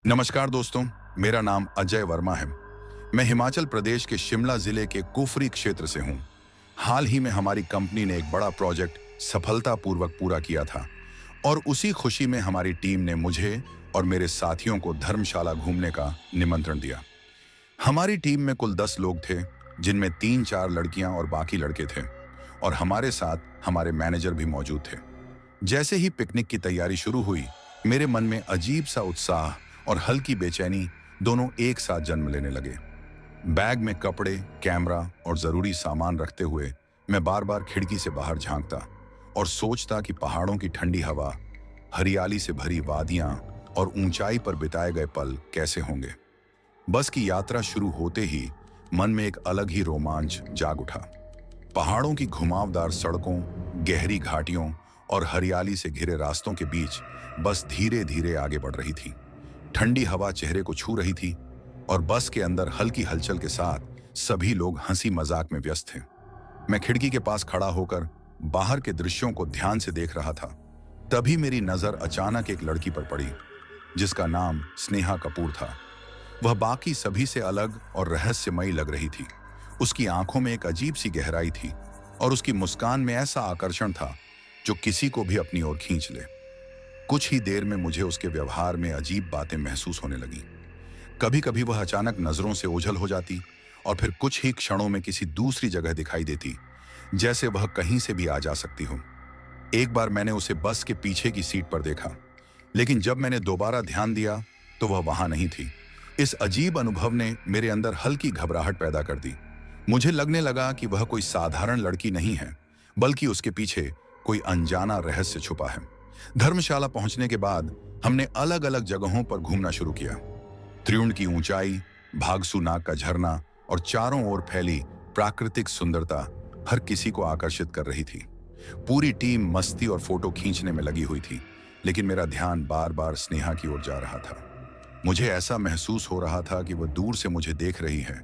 नमस्कार दोस्तों, मेरा नाम अजय वर्मा है। मैं हिमाचल प्रदेश के शिमला जिले के कुफरी क्षेत्र से हूँ। हाल ही में हमारी कंपनी ने एक बड़ा प्रोजेक्ट सफलतापूर्वक पूरा किया था और उसी खुशी में हमारी टीम ने मुझे और मेरे साथियों को धर्मशाला घूमने का निमंत्रण दिया। हमारी टीम में कुल 10 लोग थे, जिनमें 3-4 लड़कियां और बाकी लड़के थे और हमारे साथ हमारे मैनेजर भी मौजूद थे। जैसे ही पिकनिक की तैयारी शुरू हुई, मेरे मन में अजीब सा उत्साह और हल्की बेचैनी दोनों एक साथ जन्म लेने लगे। बैग में कपड़े, कैमरा और जरूरी सामान रखते हुए मैं बार बार खिड़की से बाहर झांकता और सोचता कि पहाड़ों की ठंडी हवा, हरियाली से भरी वादियां और ऊंचाई पर बिताए गए पल कैसे होंगे। बस की यात्रा शुरू होते ही मन में एक अलग ही रोमांच जाग उठा। पहाड़ों की घुमावदार सड़कों, गहरी घाटियों और हरियाली से घिरे रास्तों के बीच बस धीरे धीरे आगे बढ़ रही थी। ठंडी हवा चेहरे को छू रही थी और बस के अंदर हल्की हलचल के साथ सभी लोग हंसी मजाक में व्यस्त थे। मैं खिड़की के पास खड़ा होकर बाहर के दृश्यों को ध्यान से देख रहा था। तभी मेरी नजर अचानक एक लड़की पर पड़ी, जिसका नाम स्नेहा कपूर था। वह बाकी सभी से अलग और रहस्यमयी लग रही थी। उसकी आंखों में एक अजीब सी गहराई थी और उसकी मुस्कान में ऐसा आकर्षण था जो किसी को भी अपनी ओर खींच ले। कुछ ही देर में मुझे उसके व्यवहार में अजीब बातें महसूस होने लगीं। कभी कभी वह अचानक नजरों से ओझल हो जाती और फिर कुछ ही क्षणों में किसी दूसरी जगह दिखाई देती, जैसे वह कहीं से भी आ जा सकती हो। एक बार मैंने उसे बस के पीछे की सीट पर देखा, लेकिन जब मैंने दोबारा ध्यान दिया तो वह वहां नहीं थी। इस अजीब अनुभव ने मेरे अंदर हल्की घबराहट पैदा कर दी। मुझे लगने लगा कि वह कोई साधारण लड़की नहीं है, बल्कि उसके पीछे कोई अनजाना रहस्य छुपा है। धर्मशाला पहुंचने के बाद हमने अलग अलग जगहों पर घूमना शुरू किया। त्रिउंड की ऊंचाई, भागसू नाग का झरना और चारों ओर फैली प्राकृतिक सुंदरता हर किसी को आकर्षित कर रही थी। पूरी टीम मस्ती और फोटो खींचने में लगी हुई थी, लेकिन मेरा ध्यान बार बार स्नेहा की ओर जा रहा था। मुझे ऐसा महसूस हो रहा था कि वह दूर से मुझे देख रही है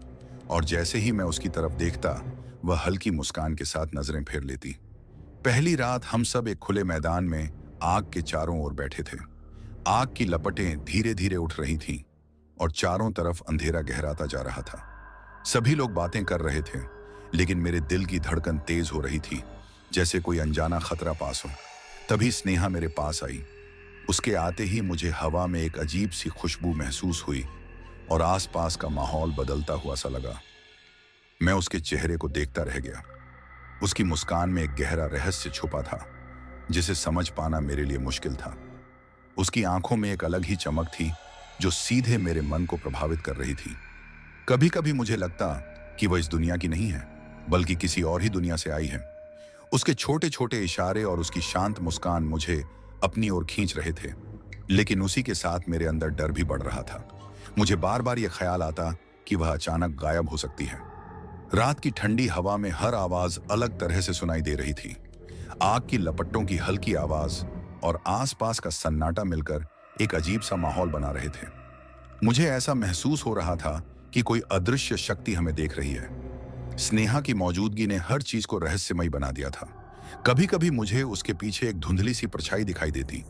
और जैसे ही मैं उसकी तरफ देखता, वह हल्की मुस्कान के साथ नजरें फेर लेती। पहली रात हम सब एक खुले मैदान में आग के चारों ओर बैठे थे। आग की लपटें धीरे धीरे उठ रही थीं और चारों तरफ अंधेरा गहराता जा रहा था। सभी लोग बातें कर रहे थे, लेकिन मेरे दिल की धड़कन तेज हो रही थी, जैसे कोई अनजाना खतरा पास हो। तभी स्नेहा मेरे पास आई। उसके आते ही मुझे हवा में एक अजीब सी खुशबू महसूस हुई और आसपास का माहौल बदलता हुआ सा लगा। मैं उसके चेहरे को देखता रह गया। उसकी मुस्कान में एक गहरा रहस्य छुपा था, जिसे समझ पाना मेरे लिए मुश्किल था। उसकी आंखों में एक अलग ही चमक थी जो सीधे मेरे मन को प्रभावित कर रही थी। कभी कभी मुझे लगता कि वह इस दुनिया की नहीं है, बल्कि किसी और ही दुनिया से आई है। उसके छोटे छोटे इशारे और उसकी शांत मुस्कान मुझे अपनी ओर खींच रहे थे, लेकिन उसी के साथ मेरे अंदर डर भी बढ़ रहा था। मुझे बार बार यह ख्याल आता कि वह अचानक गायब हो सकती है। रात की ठंडी हवा में हर आवाज अलग तरह से सुनाई दे रही थी। आग की लपटों की हल्की आवाज और आसपास का सन्नाटा मिलकर एक अजीब सा माहौल बना रहे थे। मुझे ऐसा महसूस हो रहा था कि कोई अदृश्य शक्ति हमें देख रही है। स्नेहा की मौजूदगी ने हर चीज को रहस्यमयी बना दिया था। कभी कभी मुझे उसके पीछे एक धुंधली सी परछाई दिखाई देती,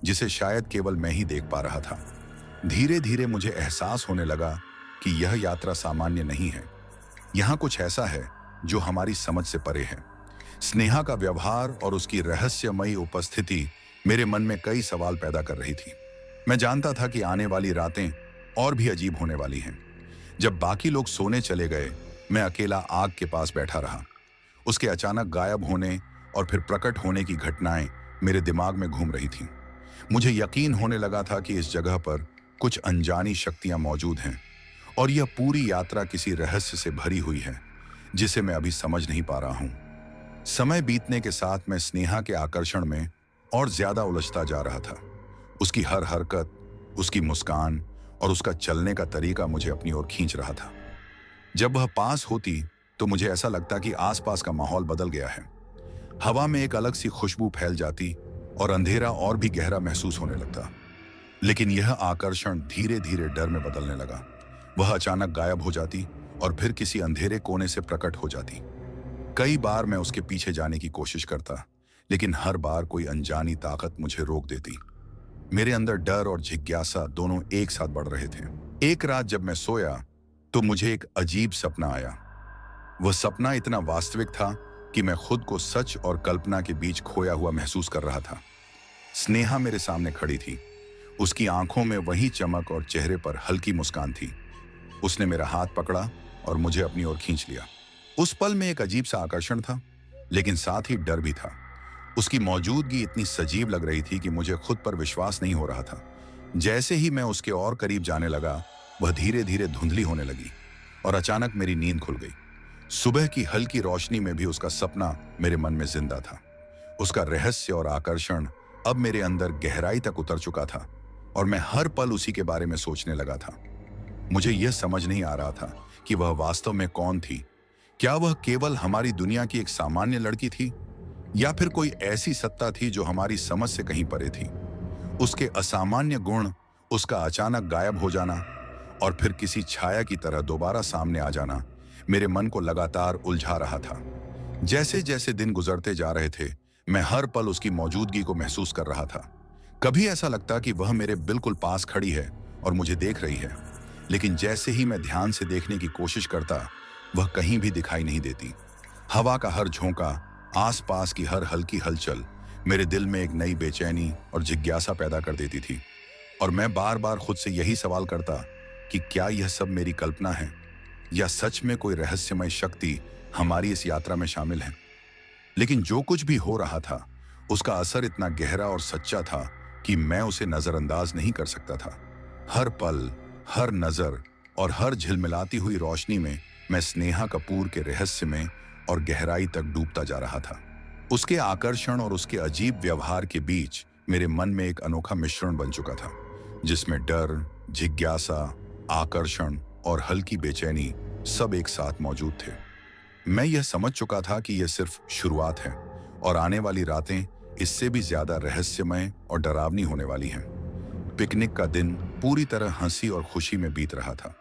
जिसे शायद केवल मैं ही देख पा रहा था। धीरे धीरे मुझे एहसास होने लगा कि यह यात्रा सामान्य नहीं है। यहाँ कुछ ऐसा है जो हमारी समझ से परे है। स्नेहा का व्यवहार और उसकी रहस्यमयी उपस्थिति मेरे मन में कई सवाल पैदा कर रही थी। मैं जानता था कि आने वाली रातें और भी अजीब होने वाली हैं। जब बाकी लोग सोने चले गए, मैं अकेला आग के पास बैठा रहा। उसके अचानक गायब होने और फिर प्रकट होने की घटनाएं मेरे दिमाग में घूम रही थीं। मुझे यकीन होने लगा था कि इस जगह पर कुछ अनजानी शक्तियां मौजूद हैं और यह पूरी यात्रा किसी रहस्य से भरी हुई है, जिसे मैं अभी समझ नहीं पा रहा हूं। समय बीतने के साथ मैं स्नेहा के आकर्षण में और ज्यादा उलझता जा रहा था। उसकी हर हरकत, उसकी मुस्कान और उसका चलने का तरीका मुझे अपनी ओर खींच रहा था। जब वह पास होती तो मुझे ऐसा लगता कि आसपास का माहौल बदल गया है। हवा में एक अलग सी खुशबू फैल जाती और अंधेरा और भी गहरा महसूस होने लगता। लेकिन यह आकर्षण धीरे धीरे डर में बदलने लगा। वह अचानक गायब हो जाती और फिर किसी अंधेरे कोने से प्रकट हो जाती। कई बार मैं उसके पीछे जाने की कोशिश करता, लेकिन हर बार कोई अनजानी ताकत मुझे रोक देती। मेरे अंदर डर और जिज्ञासा दोनों एक साथ बढ़ रहे थे। एक रात जब मैं सोया तो मुझे एक अजीब सपना आया। वह सपना इतना वास्तविक था कि मैं खुद को सच और कल्पना के बीच खोया हुआ महसूस कर रहा था। स्नेहा मेरे सामने खड़ी थी। उसकी आंखों में वही चमक और चेहरे पर हल्की मुस्कान थी। उसने मेरा हाथ पकड़ा और मुझे अपनी ओर खींच लिया। उस पल में एक अजीब सा आकर्षण था, लेकिन साथ ही डर भी था। उसकी मौजूदगी इतनी सजीव लग रही थी कि मुझे खुद पर विश्वास नहीं हो रहा था। जैसे ही मैं उसके और करीब जाने लगा, वह धीरे धीरे धुंधली होने लगी और अचानक मेरी नींद खुल गई। सुबह की हल्की रोशनी में भी उसका सपना मेरे मन में जिंदा था। उसका रहस्य और आकर्षण अब मेरे अंदर गहराई तक उतर चुका था और मैं हर पल उसी के बारे में सोचने लगा था। मुझे यह समझ नहीं आ रहा था कि वह वास्तव में कौन थी। क्या वह केवल हमारी दुनिया की एक सामान्य लड़की थी, या फिर कोई ऐसी सत्ता थी जो हमारी समझ से कहीं परे थी। उसके असामान्य गुण, उसका अचानक गायब हो जाना और फिर किसी छाया की तरह दोबारा सामने आ जाना मेरे मन को लगातार उलझा रहा था। जैसे जैसे दिन गुजरते जा रहे थे, मैं हर पल उसकी मौजूदगी को महसूस कर रहा था। कभी ऐसा लगता कि वह मेरे बिल्कुल पास खड़ी है और मुझे देख रही है, लेकिन जैसे ही मैं ध्यान से देखने की कोशिश करता, वह कहीं भी दिखाई नहीं देती। हवा का हर झोंका, आसपास की हर हल्की हलचल मेरे दिल में एक नई बेचैनी और जिज्ञासा पैदा कर देती थी। और मैं बार बार खुद से यही सवाल करता कि क्या यह सब मेरी कल्पना है, या सच में कोई रहस्यमय शक्ति हमारी इस यात्रा में शामिल है। लेकिन जो कुछ भी हो रहा था, उसका असर इतना गहरा और सच्चा था कि मैं उसे नजरअंदाज नहीं कर सकता था। हर पल, हर नजर और हर झिलमिलाती हुई रोशनी में मैं स्नेहा कपूर के रहस्य में और गहराई तक डूबता जा रहा था। उसके आकर्षण और उसके अजीब व्यवहार के बीच मेरे मन में एक अनोखा मिश्रण बन चुका था, जिसमें डर, जिज्ञासा, आकर्षण और हल्की बेचैनी सब एक साथ मौजूद थे। मैं यह समझ चुका था कि यह सिर्फ शुरुआत है और आने वाली रातें इससे भी ज्यादा रहस्यमय और डरावनी होने वाली हैं। पिकनिक का दिन पूरी तरह हंसी और खुशी में बीत रहा था।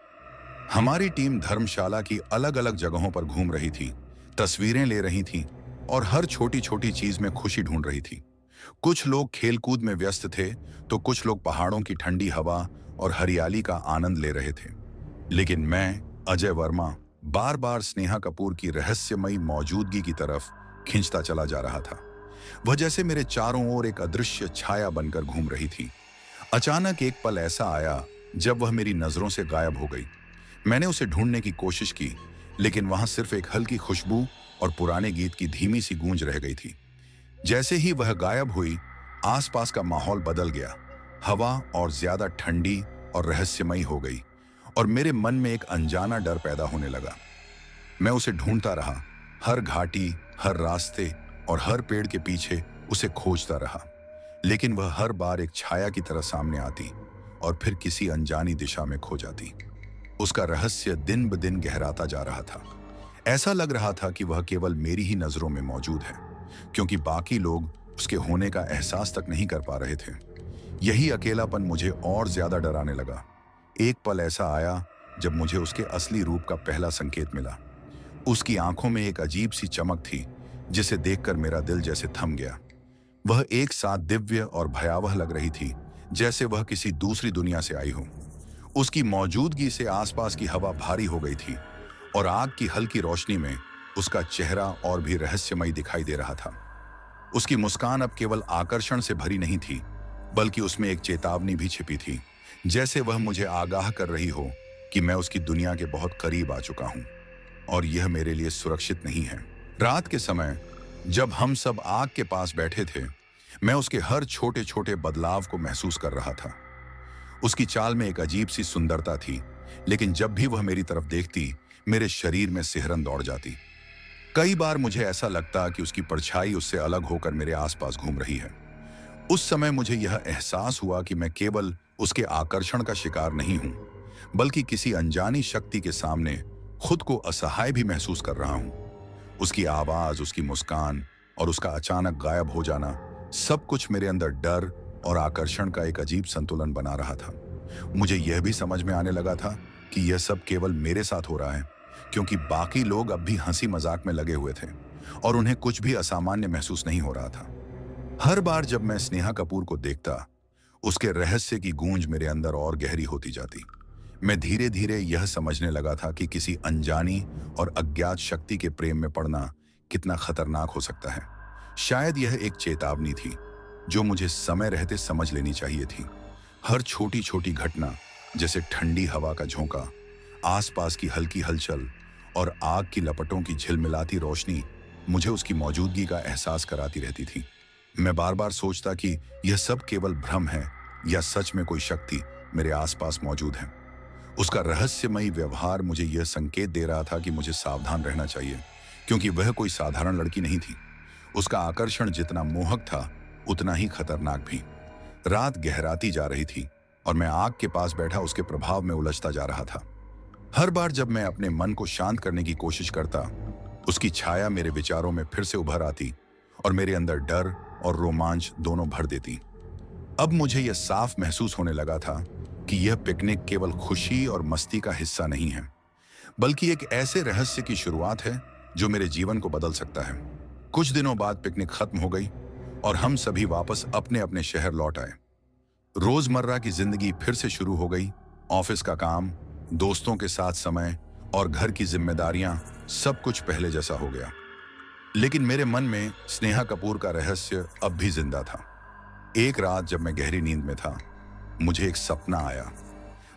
हमारी टीम धर्मशाला की अलग अलग जगहों पर घूम रही थी, तस्वीरें ले रही थी और हर छोटी छोटी चीज में खुशी ढूंढ रही थी। कुछ लोग खेलकूद में व्यस्त थे, तो कुछ लोग पहाड़ों की ठंडी हवा और हरियाली का आनंद ले रहे थे। लेकिन मैं, अजय वर्मा, बार बार स्नेहा कपूर की रहस्यमयी मौजूदगी की तरफ खिंचता चला जा रहा था। वह जैसे मेरे चारों ओर एक अदृश्य छाया बनकर घूम रही थी। अचानक एक पल ऐसा आया जब वह मेरी नजरों से गायब हो गई। मैंने उसे ढूंढने की कोशिश की, लेकिन वहां सिर्फ एक हल्की खुशबू और पुराने गीत की धीमी सी गूंज रह गई थी। जैसे ही वह गायब हुई, आसपास का माहौल बदल गया। हवा और ज्यादा ठंडी और रहस्यमयी हो गई और मेरे मन में एक अनजाना डर पैदा होने लगा। मैं उसे ढूंढता रहा, हर घाटी, हर रास्ते और हर पेड़ के पीछे उसे खोजता रहा, लेकिन वह हर बार एक छाया की तरह सामने आती और फिर किसी अनजानी दिशा में खो जाती। उसका रहस्य दिन ब दिन गहराता जा रहा था। ऐसा लग रहा था कि वह केवल मेरी ही नजरों में मौजूद है, क्योंकि बाकी लोग उसके होने का एहसास तक नहीं कर पा रहे थे। यही अकेलापन मुझे और ज्यादा डराने लगा। एक पल ऐसा आया जब मुझे उसके असली रूप का पहला संकेत मिला। उसकी आंखों में एक अजीब सी चमक थी, जिसे देखकर मेरा दिल जैसे थम गया। वह एक साथ दिव्य और भयावह लग रही थी, जैसे वह किसी दूसरी दुनिया से आई हो। उसकी मौजूदगी से आसपास की हवा भारी हो गई थी और आग की हल्की रोशनी में उसका चेहरा और भी रहस्यमयी दिखाई दे रहा था। उसकी मुस्कान अब केवल आकर्षण से भरी नहीं थी, बल्कि उसमें एक चेतावनी भी छिपी थी, जैसे वह मुझे आगाह कर रही हो कि मैं उसकी दुनिया के बहुत करीब आ चुका हूं और यह मेरे लिए सुरक्षित नहीं है। रात के समय जब हम सब आग के पास बैठे थे, मैं उसके हर छोटे छोटे बदलाव को महसूस कर रहा था। उसकी चाल में एक अजीब सी सुंदरता थी, लेकिन जब भी वह मेरी तरफ देखती, मेरे शरीर में सिहरन दौड़ जाती। कई बार मुझे ऐसा लगता कि उसकी परछाई उससे अलग होकर मेरे आसपास घूम रही है। उस समय मुझे यह एहसास हुआ कि मैं केवल उसके आकर्षण का शिकार नहीं हूं, बल्कि किसी अनजानी शक्ति के सामने खुद को असहाय भी महसूस कर रहा हूं। उसकी आवाज, उसकी मुस्कान और उसका अचानक गायब हो जाना, सब कुछ मेरे अंदर डर और आकर्षण का एक अजीब संतुलन बना रहा था। मुझे यह भी समझ में आने लगा था कि यह सब केवल मेरे साथ हो रहा है, क्योंकि बाकी लोग अब भी हंसी मजाक में लगे हुए थे और उन्हें कुछ भी असामान्य महसूस नहीं हो रहा था। हर बार जब मैं स्नेहा कपूर को देखता, उसके रहस्य की गूंज मेरे अंदर और गहरी होती जाती। मैं धीरे धीरे यह समझने लगा था कि किसी अनजानी और अज्ञात शक्ति के प्रेम में पड़ना कितना खतरनाक हो सकता है। शायद यह एक चेतावनी थी जो मुझे समय रहते समझ लेनी चाहिए थी। हर छोटी छोटी घटना, जैसे ठंडी हवा का झोंका, आसपास की हल्की हलचल और आग की लपटों की झिलमिलाती रोशनी, मुझे उसकी मौजूदगी का एहसास कराती रहती थी। मैं बार बार सोचता कि यह सब केवल भ्रम है या सच में कोई शक्ति मेरे आसपास मौजूद है। उसका रहस्यमयी व्यवहार मुझे यह संकेत दे रहा था कि मुझे सावधान रहना चाहिए, क्योंकि वह कोई साधारण लड़की नहीं थी। उसका आकर्षण जितना मोहक था, उतना ही खतरनाक भी। रात गहराती जा रही थी और मैं आग के पास बैठा उसके प्रभाव में उलझता जा रहा था। हर बार जब मैं अपने मन को शांत करने की कोशिश करता, उसकी छाया मेरे विचारों में फिर से उभर आती और मेरे अंदर डर और रोमांच दोनों भर देती। अब मुझे यह साफ महसूस होने लगा था कि यह पिकनिक केवल खुशी और मस्ती का हिस्सा नहीं है, बल्कि एक ऐसे रहस्य की शुरुआत है जो मेरे जीवन को बदल सकता है। कुछ दिनों बाद पिकनिक खत्म हो गई और हम सभी वापस अपने अपने शहर लौट आए। रोजमर्रा की जिंदगी फिर से शुरू हो गई। ऑफिस का काम, दोस्तों के साथ समय और घर की जिम्मेदारियां, सब कुछ पहले जैसा हो गया। लेकिन मेरे मन में स्नेहा कपूर का रहस्य अब भी जिंदा था। एक रात जब मैं गहरी नींद में था, मुझे एक सपना आया।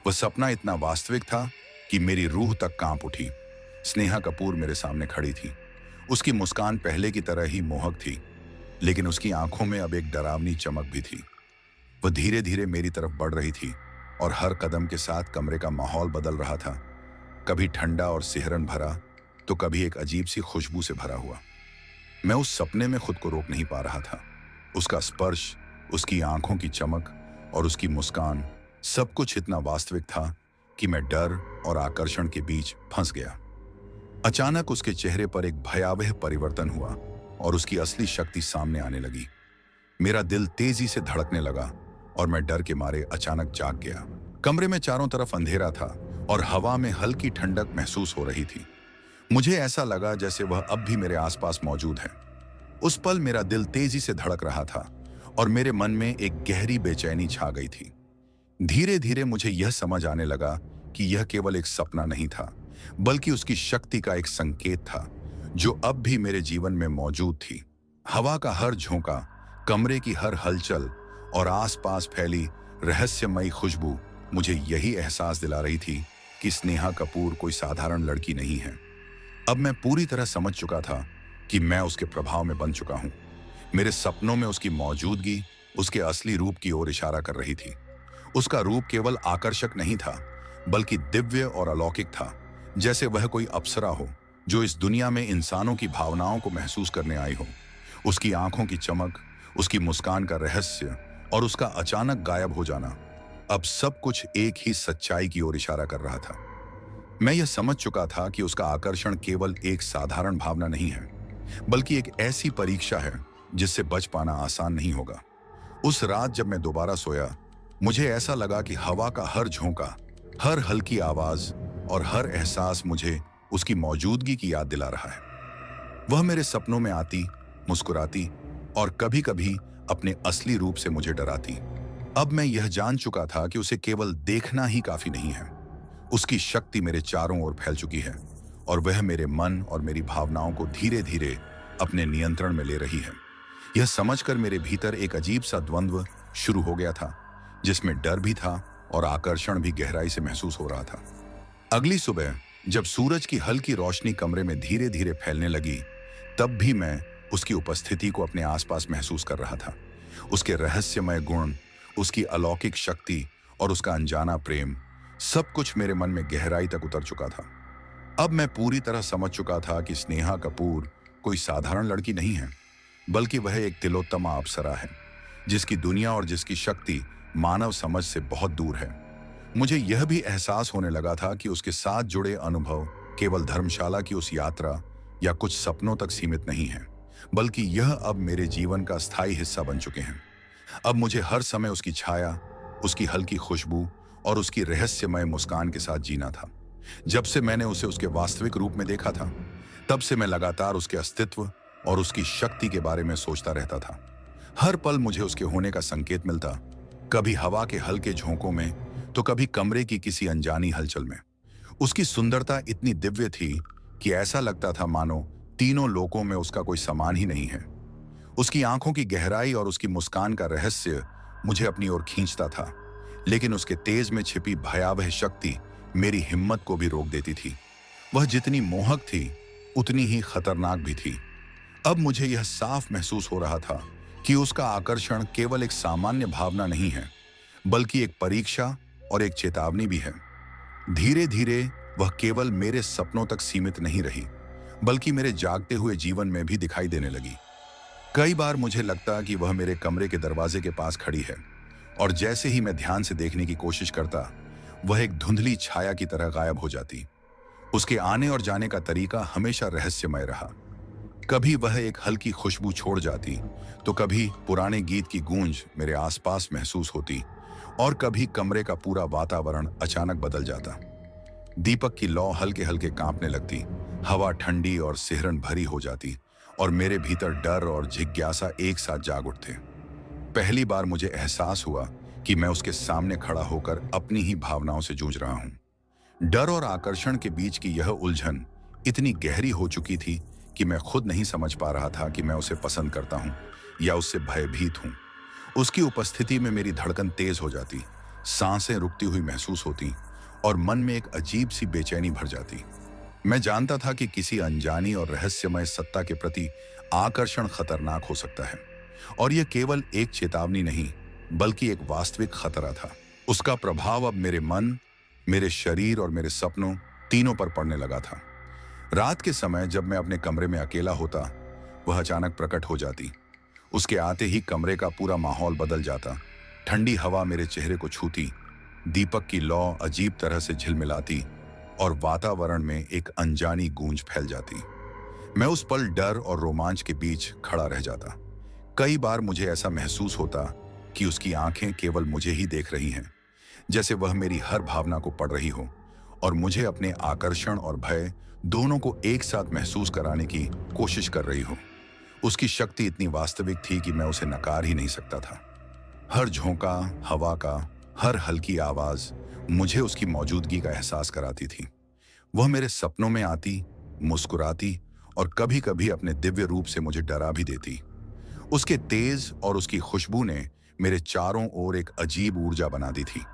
वह सपना इतना वास्तविक था कि मेरी रूह तक कांप उठी। स्नेहा कपूर मेरे सामने खड़ी थी। उसकी मुस्कान पहले की तरह ही मोहक थी, लेकिन उसकी आंखों में अब एक डरावनी चमक भी थी। वह धीरे धीरे मेरी तरफ बढ़ रही थी और हर कदम के साथ कमरे का माहौल बदल रहा था। कभी ठंडा और सिहरन भरा, तो कभी एक अजीब सी खुशबू से भरा हुआ। मैं उस सपने में खुद को रोक नहीं पा रहा था। उसका स्पर्श, उसकी आंखों की चमक और उसकी मुस्कान, सब कुछ इतना वास्तविक था कि मैं डर और आकर्षण के बीच फंस गया। अचानक उसके चेहरे पर एक भयावह परिवर्तन हुआ और उसकी असली शक्ति सामने आने लगी। मेरा दिल तेजी से धड़कने लगा और मैं डर के मारे अचानक जाग गया। कमरे में चारों तरफ अंधेरा था और हवा में हल्की ठंडक महसूस हो रही थी। मुझे ऐसा लगा जैसे वह अब भी मेरे आसपास मौजूद है। उस पल मेरा दिल तेजी से धड़क रहा था और मेरे मन में एक गहरी बेचैनी छा गई थी। धीरे धीरे मुझे यह समझ आने लगा कि यह केवल एक सपना नहीं था, बल्कि उसकी शक्ति का एक संकेत था जो अब भी मेरे जीवन में मौजूद थी। हवा का हर झोंका, कमरे की हर हलचल और आसपास फैली रहस्यमयी खुशबू मुझे यही एहसास दिला रही थी कि स्नेहा कपूर कोई साधारण लड़की नहीं है। अब मैं पूरी तरह समझ चुका था कि मैं उसके प्रभाव में बन चुका हूं। मेरे सपनों में उसकी मौजूदगी उसके असली रूप की ओर इशारा कर रही थी। उसका रूप केवल आकर्षक नहीं था, बल्कि दिव्य और अलौकिक था, जैसे वह कोई अप्सरा हो जो इस दुनिया में इंसानों की भावनाओं को महसूस करने आई हो। उसकी आंखों की चमक, उसकी मुस्कान का रहस्य और उसका अचानक गायब हो जाना, अब सब कुछ एक ही सच्चाई की ओर इशारा कर रहा था। मैं यह समझ चुका था कि उसका आकर्षण केवल एक साधारण भावना नहीं है, बल्कि एक ऐसी परीक्षा है जिससे बच पाना आसान नहीं होगा। उस रात जब मैं दोबारा सोया, मुझे ऐसा लगा कि हवा का हर झोंका, हर हल्की आवाज और हर एहसास मुझे उसकी मौजूदगी की याद दिला रहा है। वह मेरे सपनों में आती, मुस्कुराती और कभी-कभी अपने असली रूप से मुझे डराती। अब मैं यह जान चुका था कि उसे केवल देखना ही काफी नहीं है। उसकी शक्ति मेरे चारों ओर फैल चुकी है और वह मेरे मन और मेरी भावनाओं को धीरे धीरे अपने नियंत्रण में ले रही है। यह समझकर मेरे भीतर एक अजीब सा द्वंद्व शुरू हो गया था, जिसमें डर भी था और आकर्षण भी गहराई से महसूस हो रहा था। अगली सुबह जब सूरज की हल्की रोशनी कमरे में धीरे धीरे फैलने लगी, तब भी मैं उसकी उपस्थिति को अपने आसपास महसूस कर रहा था। उसके रहस्यमय गुण, उसकी अलौकिक शक्ति और उसका अनजाना प्रेम, सब कुछ मेरे मन में गहराई तक उतर चुका था। अब मैं पूरी तरह समझ चुका था कि स्नेहा कपूर कोई साधारण लड़की नहीं है, बल्कि वह एक तिलोत्तमा अप्सरा है, जिसकी दुनिया और जिसकी शक्ति मानव समझ से बहुत दूर है। मुझे यह भी एहसास होने लगा था कि उसके साथ जुड़े अनुभव केवल धर्मशाला की उस यात्रा या कुछ सपनों तक सीमित नहीं है, बल्कि यह अब मेरे जीवन का स्थायी हिस्सा बन चुके हैं। अब मुझे हर समय उसकी छाया, उसकी हल्की खुशबू और उसकी रहस्यमय मुस्कान के साथ जीना था। जब से मैंने उसे उसके वास्तविक रूप में देखा था, तब से मैं लगातार उसके अस्तित्व और उसकी शक्ति के बारे में सोचता रहता था। हर पल मुझे उसके होने का संकेत मिलता। कभी हवा के हल्के झोंकों में तो कभी कमरे की किसी अनजानी हलचल में। उसकी सुंदरता इतनी दिव्य थी कि ऐसा लगता था मानो तीनों लोकों में उसका कोई समान ही नहीं है। उसकी आंखों की गहराई और उसकी मुस्कान का रहस्य मुझे अपनी ओर खींचता था, लेकिन उसके तेज में छिपी भयावह शक्ति मेरी हिम्मत को भी रोक देती थी। वह जितनी मोहक थी उतनी ही खतरनाक भी थी। अब मुझे यह साफ महसूस हो रहा था कि उसका आकर्षण केवल एक सामान्य भावना नहीं है, बल्कि एक परीक्षा और एक चेतावनी भी है। धीरे धीरे वह केवल मेरे सपनों तक सीमित नहीं रही, बल्कि मेरे जागते हुए जीवन में भी दिखाई देने लगी। कई बार मुझे लगता कि वह मेरे कमरे के दरवाजे के पास खड़ी है, और जैसे ही मैं ध्यान से देखने की कोशिश करता, वह एक धुंधली छाया की तरह गायब हो जाती। उसके आने और जाने का तरीका हमेशा रहस्यमय रहा। कभी वह एक हल्की खुशबू छोड़ जाती, तो कभी पुराने गीत की गूंज मेरे आसपास महसूस होती, और कभी कमरे का पूरा वातावरण अचानक बदल जाता। दीपक की लौ हल्के हल्के कांपने लगती, हवा ठंडी और सिहरन भरी हो जाती, और मेरे भीतर डर और जिज्ञासा एक साथ जाग उठते। पहली बार मुझे एहसास हुआ कि मैं उसके सामने खड़ा होकर अपनी ही भावनाओं से जूझ रहा हूं। डर और आकर्षण के बीच की यह उलझन इतनी गहरी हो चुकी थी कि मैं खुद नहीं समझ पा रहा था कि मैं उसे पसंद करता हूं या उससे भयभीत हूं। उसकी उपस्थिति में मेरी धड़कन तेज हो जाती, सांसें रुकती हुई महसूस होती, और मन में एक अजीब सी बेचैनी भर जाती। मैं जानता था कि किसी अनजानी और रहस्यमय सत्ता के प्रति आकर्षण खतरनाक हो सकता है, और यह केवल एक चेतावनी नहीं, बल्कि एक वास्तविक खतरा था। उसका प्रभाव अब मेरे मन, मेरे शरीर और मेरे सपनों तीनों पर पड़ने लगा था। रात के समय जब मैं अपने कमरे में अकेला होता, वह अचानक प्रकट हो जाती। उसके आते ही कमरे का पूरा माहौल बदल जाता। ठंडी हवा मेरे चेहरे को छूती, दीपक की लौ अजीब तरह से झिलमिलाती, और वातावरण में एक अनजानी गूंज फैल जाती। मैं उस पल डर और रोमांच के बीच खड़ा रह जाता। कई बार मुझे ऐसा महसूस होता कि उसकी आंखें केवल मुझे ही देख रही हैं, जैसे वह मेरी हर भावना को पढ़ रही हो, और मुझे अपने आकर्षण और भय दोनों को एक साथ महसूस कराने की कोशिश कर रही हो। उसकी शक्ति इतनी वास्तविक थी कि मैं उसे नकार ही नहीं सकता था। हर झोंका हवा का, हर हल्की आवाज मुझे उसकी मौजूदगी का एहसास कराती थी। वह मेरे सपनों में आती, मुस्कुराती, और कभी कभी अपने दिव्य रूप से मुझे डरा भी देती। उसके तेज और उसकी खुशबू ने मेरे चारों ओर एक अजीब ऊर्जा बना दी थी,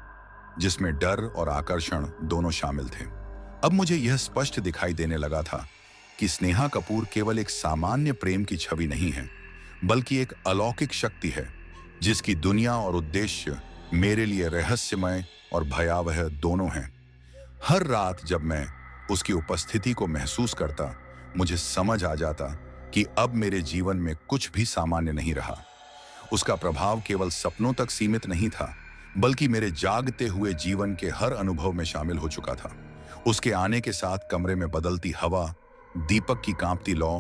जिसमें डर और आकर्षण दोनों शामिल थे। अब मुझे यह स्पष्ट दिखाई देने लगा था कि स्नेहा कपूर केवल एक सामान्य प्रेम की छवि नहीं है, बल्कि एक अलौकिक शक्ति है, जिसकी दुनिया और उद्देश्य मेरे लिए रहस्यमय और भयावह दोनों हैं। हर रात जब मैं उसकी उपस्थिति को महसूस करता, मुझे समझ आ जाता कि अब मेरे जीवन में कुछ भी सामान्य नहीं रहा। उसका प्रभाव केवल सपनों तक सीमित नहीं था, बल्कि मेरे जागते हुए जीवन के हर अनुभव में शामिल हो चुका था। उसके आने के साथ कमरे में बदलती हवा, दीपक की कांपती लौ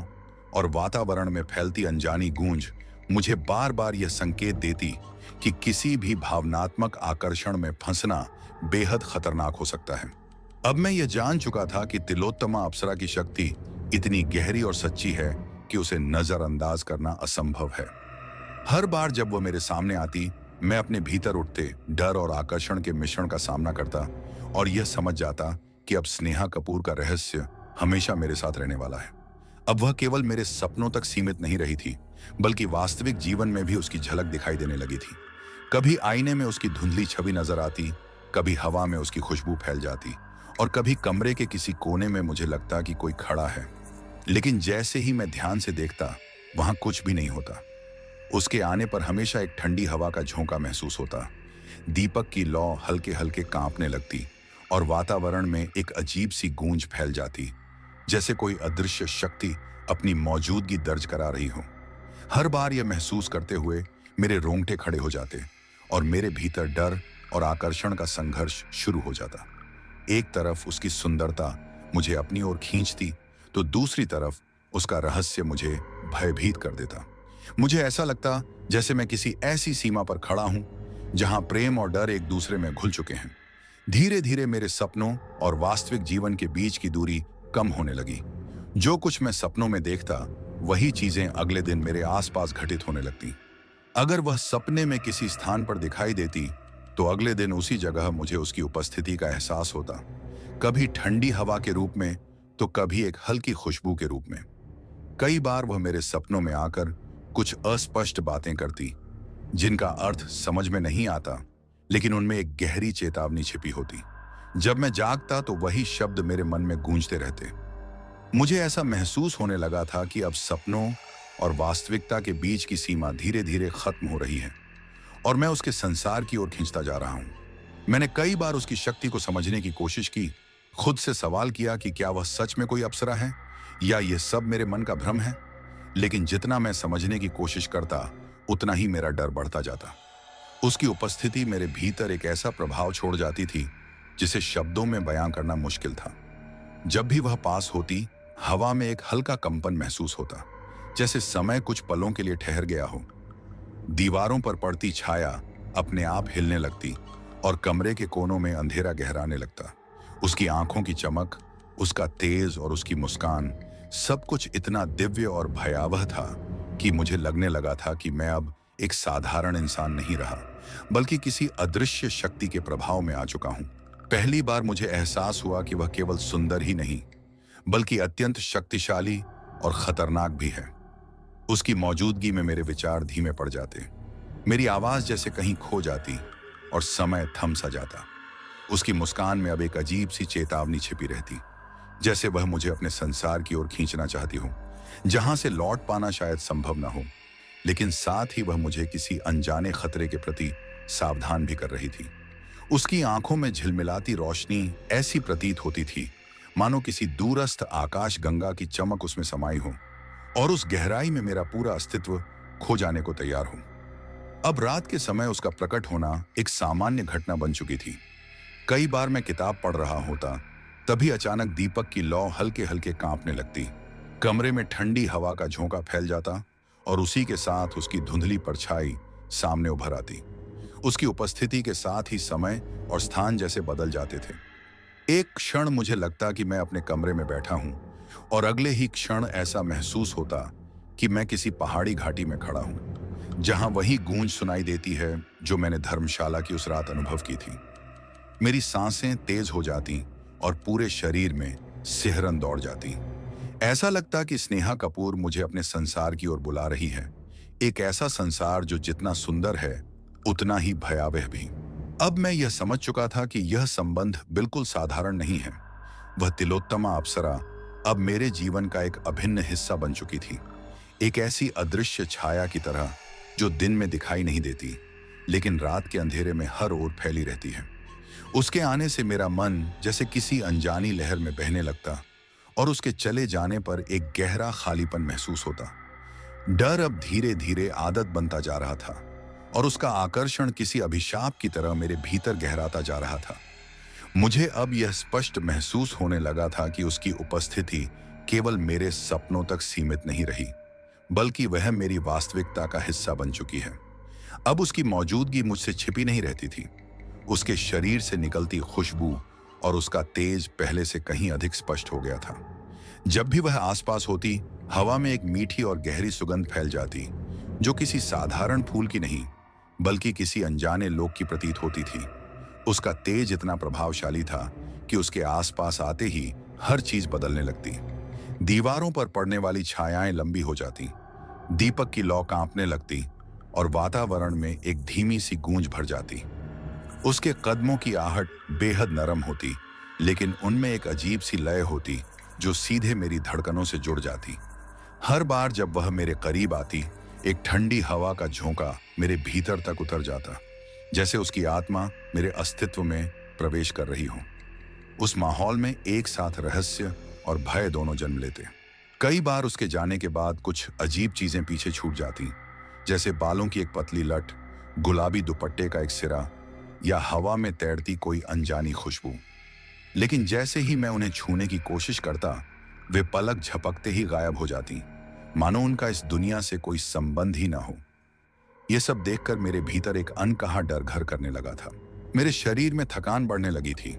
और वातावरण में फैलती अनजानी गूंज मुझे बार बार यह संकेत देती कि किसी भी भावनात्मक आकर्षण में फंसना बेहद खतरनाक हो सकता है। अब मैं यह जान चुका था कि तिलोत्तमा अप्सरा की शक्ति इतनी गहरी और सच्ची है कि उसे नजरअंदाज करना असंभव है। हर बार जब वो मेरे सामने आती, मैं अपने भीतर उठते डर और आकर्षण के मिश्रण का सामना करता, और यह समझ जाता कि अब स्नेहा कपूर का रहस्य हमेशा मेरे साथ रहने वाला है। अब वह केवल मेरे सपनों तक सीमित नहीं रही थी, बल्कि वास्तविक जीवन में भी उसकी झलक दिखाई देने लगी थी। कभी आईने में उसकी धुंधली छवि नजर आती, कभी हवा में उसकी खुशबू फैल जाती, और कभी कमरे के किसी कोने में मुझे लगता कि कोई खड़ा है। लेकिन जैसे ही मैं ध्यान से देखता, वहां कुछ भी नहीं होता। उसके आने पर हमेशा एक ठंडी हवा का झोंका महसूस होता, दीपक की लौ हल्के हल्के कांपने लगती, और वातावरण में एक अजीब सी गूंज फैल जाती, जैसे कोई अदृश्य शक्ति अपनी मौजूदगी दर्ज करा रही हो। हर बार यह महसूस करते हुए मेरे रोंगटे खड़े हो जाते, और मेरे भीतर डर और आकर्षण का संघर्ष शुरू हो जाता। एक तरफ उसकी सुंदरता मुझे अपनी ओर खींचती, तो दूसरी तरफ उसका रहस्य मुझे भयभीत कर देता। मुझे ऐसा लगता जैसे मैं किसी ऐसी सीमा पर खड़ा हूं जहां प्रेम और डर एक दूसरे में घुल चुके हैं। धीरे धीरे मेरे सपनों और वास्तविक जीवन के बीच की दूरी कम होने लगी। जो कुछ मैं सपनों में देखता, वही चीजें अगले दिन मेरे आसपास घटित होने लगती। अगर वह सपने में किसी स्थान पर दिखाई देती तो अगले दिन उसी जगह मुझे उसकी उपस्थिति का एहसास होता, कभी ठंडी हवा के रूप में तो कभी एक हल्की खुशबू के रूप में। कई बार वह मेरे सपनों में आकर कुछ अस्पष्ट बातें करती जिनका अर्थ समझ में नहीं आता, लेकिन उनमें एक गहरी चेतावनी छिपी होती। जब मैं जागता तो वही शब्द मेरे मन में गूंजते रहते। मुझे ऐसा महसूस होने लगा था कि अब सपनों और वास्तविकता के बीच की सीमा धीरे धीरे खत्म हो रही है और मैं उसके संसार की ओर खींचता जा रहा हूं। मैंने कई बार उसकी शक्ति को समझने की कोशिश की, खुद से सवाल किया कि क्या वह सच में कोई अप्सरा है या यह सब मेरे मन का भ्रम है। लेकिन जितना मैं समझने की कोशिश करता उतना ही मेरा डर बढ़ता जाता। उसकी उपस्थिति मेरे भीतर एक ऐसा प्रभाव छोड़ जाती थी जिसे शब्दों में बयां करना मुश्किल था। जब भी वह पास होती, हवा में एक हल्का कंपन महसूस होता, जैसे समय कुछ पलों के लिए ठहर गया हो। दीवारों पर पड़ती छाया अपने आप हिलने लगती और कमरे के कोनों में अंधेरा गहराने लगता। उसकी आंखों की चमक, उसका तेज और उसकी मुस्कान, सब कुछ इतना दिव्य और भयावह था कि मुझे लगने लगा था कि मैं अब एक साधारण इंसान नहीं रहा, बल्कि किसी अदृश्य शक्ति के प्रभाव में आ चुका हूं। पहली बार मुझे एहसास हुआ कि वह केवल सुंदर ही नहीं, बल्कि अत्यंत शक्तिशाली और खतरनाक भी है। उसकी मौजूदगी में मेरे विचार धीमे पड़ जाते, मेरी आवाज जैसे कहीं खो जाती और समय थम सा जाता। उसकी मुस्कान में अब एक अजीब सी चेतावनी छिपी रहती, जैसे वह मुझे अपने संसार की ओर खींचना चाहती हो, जहां से लौट पाना शायद संभव न हो। लेकिन साथ ही वह मुझे किसी अनजाने खतरे के प्रति सावधान भी कर रही थी। उसकी आंखों में झिलमिलाती रोशनी ऐसी प्रतीत होती थी मानो किसी दूरस्थ आकाश गंगा की चमक उसमें समाई हो और उस गहराई में मेरा पूरा अस्तित्व खो जाने को तैयार हो। अब रात के समय उसका प्रकट होना एक सामान्य घटना बन चुकी थी। कई बार मैं किताब पढ़ रहा होता, तभी अचानक दीपक की लौ हल्के हल्के कांपने लगती, कमरे में ठंडी हवा का झोंका फैल जाता और उसी के साथ उसकी धुंधली परछाई सामने उभर आती। उसकी उपस्थिति के साथ ही समय और स्थान जैसे बदल जाते थे। एक क्षण मुझे लगता कि मैं अपने कमरे में बैठा हूं और अगले ही क्षण ऐसा महसूस होता कि मैं किसी पहाड़ी घाटी में खड़ा हूं, जहां वही गूंज सुनाई देती है जो मैंने धर्मशाला की उस रात अनुभव की थी। मेरी सांसें तेज हो जाती और पूरे शरीर में सिहरन दौड़ जाती। ऐसा लगता कि स्नेहा कपूर मुझे अपने संसार की ओर बुला रही है, एक ऐसा संसार जो जितना सुंदर है उतना ही भयावह भी। अब मैं यह समझ चुका था कि यह संबंध बिल्कुल साधारण नहीं है। वह तिलोत्तमा अप्सरा अब मेरे जीवन का एक अभिन्न हिस्सा बन चुकी थी, एक ऐसी अदृश्य छाया की तरह जो दिन में दिखाई नहीं देती, लेकिन रात के अंधेरे में हर ओर फैली रहती है। उसके आने से मेरा मन जैसे किसी अनजानी लहर में बहने लगता और उसके चले जाने पर एक गहरा खालीपन महसूस होता। डर अब धीरे धीरे आदत बनता जा रहा था और उसका आकर्षण किसी अभिशाप की तरह मेरे भीतर गहराता जा रहा था। मुझे अब यह स्पष्ट महसूस होने लगा था कि उसकी उपस्थिति केवल मेरे सपनों तक सीमित नहीं रही, बल्कि वह मेरी वास्तविकता का हिस्सा बन चुकी है। अब उसकी मौजूदगी मुझसे छिपी नहीं रहती थी। उसके शरीर से निकलती खुशबू और उसका तेज पहले से कहीं अधिक स्पष्ट हो गया था। जब भी वह आसपास होती, हवा में एक मीठी और गहरी सुगंध फैल जाती, जो किसी साधारण फूल की नहीं, बल्कि किसी अनजाने लोक की प्रतीत होती थी। उसका तेज इतना प्रभावशाली था कि उसके आसपास आते ही हर चीज बदलने लगती। दीवारों पर पड़ने वाली छायाएं लंबी हो जाती, दीपक की लौ कांपने लगती और वातावरण में एक धीमी सी गूंज भर जाती। उसके कदमों की आहट बेहद नरम होती, लेकिन उनमें एक अजीब सी लय होती जो सीधे मेरी धड़कनों से जुड़ जाती। हर बार जब वह मेरे करीब आती, एक ठंडी हवा का झोंका मेरे भीतर तक उतर जाता, जैसे उसकी आत्मा मेरे अस्तित्व में प्रवेश कर रही हो। उस माहौल में एक साथ रहस्य और भय दोनों जन्म लेते। कई बार उसके जाने के बाद कुछ अजीब चीजें पीछे छूट जाती, जैसे बालों की एक पतली लट, गुलाबी दुपट्टे का एक सिरा या हवा में तैरती कोई अनजानी खुशबू। लेकिन जैसे ही मैं उन्हें छूने की कोशिश करता, वे पलक झपकते ही गायब हो जाती, मानो उनका इस दुनिया से कोई संबंध ही ना हो। यह सब देखकर मेरे भीतर एक अनकहा डर घर करने लगा था। मेरे शरीर में थकान बढ़ने लगी थी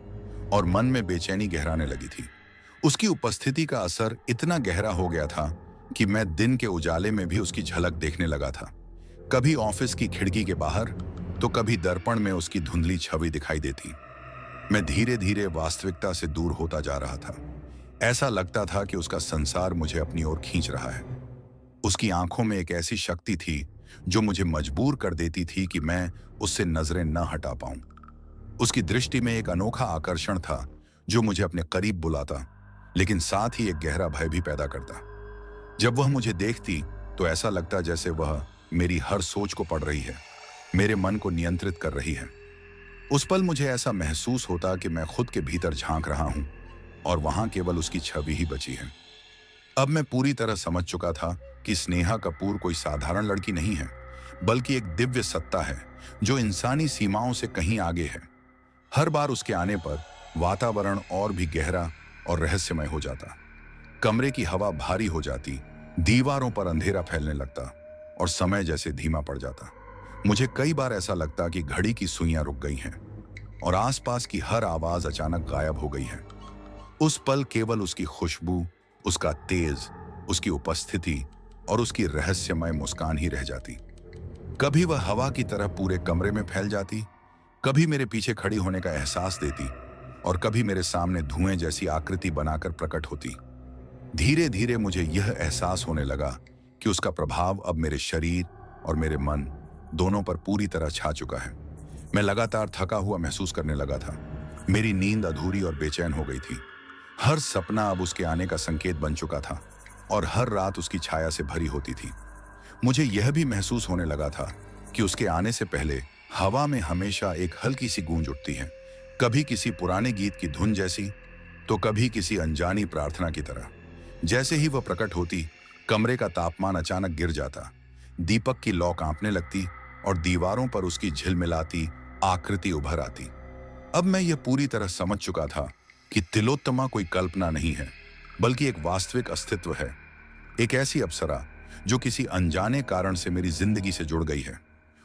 और मन में बेचैनी गहराने लगी थी। उसकी उपस्थिति का असर इतना गहरा हो गया था कि मैं दिन के उजाले में भी उसकी झलक देखने लगा था। कभी ऑफिस की खिड़की के बाहर तो कभी दर्पण में उसकी धुंधली छवि दिखाई देती। मैं धीरे धीरे वास्तविकता से दूर होता जा रहा था। ऐसा लगता था कि उसका संसार मुझे अपनी ओर खींच रहा है। उसकी आंखों में एक ऐसी शक्ति थी जो मुझे मजबूर कर देती थी कि मैं उससे नजरें न हटा पाऊं। उसकी दृष्टि में एक अनोखा आकर्षण था जो मुझे अपने करीब बुलाता, लेकिन साथ ही एक गहरा भय भी पैदा करता। जब वह मुझे देखती तो ऐसा लगता जैसे वह मेरी हर सोच को पढ़ रही है, मेरे मन को नियंत्रित कर रही है। उस पल मुझे ऐसा महसूस होता कि मैं खुद के भीतर झांक रहा हूं और वहां केवल उसकी छवि ही बची है। अब मैं पूरी तरह समझ चुका था कि स्नेहा कपूर कोई साधारण लड़की नहीं है, बल्कि एक दिव्य सत्ता है जो इंसानी सीमाओं से कहीं आगे है। हर बार उसके आने पर वातावरण और भी गहरा और रहस्यमय हो जाता। कमरे की हवा भारी हो जाती, दीवारों पर अंधेरा फैलने लगता और समय जैसे धीमा पड़ जाता। मुझे कई बार ऐसा लगता कि घड़ी की सुइयां रुक गई हैं और आसपास की हर आवाज अचानक गायब हो गई है। उस पल केवल उसकी खुशबू, उसका तेज, उसकी उपस्थिति और उसकी रहस्यमय मुस्कान ही रह जाती। कभी वह हवा की तरह पूरे कमरे में फैल जाती, कभी मेरे पीछे खड़ी होने का एहसास देती और कभी मेरे सामने धुएं जैसी आकृति बनाकर प्रकट होती। धीरे धीरे मुझे यह एहसास होने लगा कि उसका प्रभाव अब मेरे शरीर और मेरे मन दोनों पर पूरी तरह छा चुका है। मैं लगातार थका हुआ महसूस करने लगा था। मेरी नींद अधूरी और बेचैन हो गई थी। हर सपना अब उसके आने का संकेत बन चुका था और हर रात उसकी छाया से भरी होती थी। मुझे यह भी महसूस होने लगा था कि उसके आने से पहले हवा में हमेशा एक हल्की सी गूंज उठती है, कभी किसी पुराने गीत की धुन जैसी, तो कभी किसी अनजानी प्रार्थना की तरह। जैसे ही वह प्रकट होती, कमरे का तापमान अचानक गिर जाता, दीपक की लौ कांपने लगती और दीवारों पर उसकी झिलमिलाती आकृति उभर आती। अब मैं यह पूरी तरह समझ चुका था कि तिलोत्तमा कोई कल्पना नहीं है, बल्कि एक वास्तविक अस्तित्व है। एक ऐसी अप्सरा जो किसी अनजाने कारण से मेरी जिंदगी से जुड़ गई है।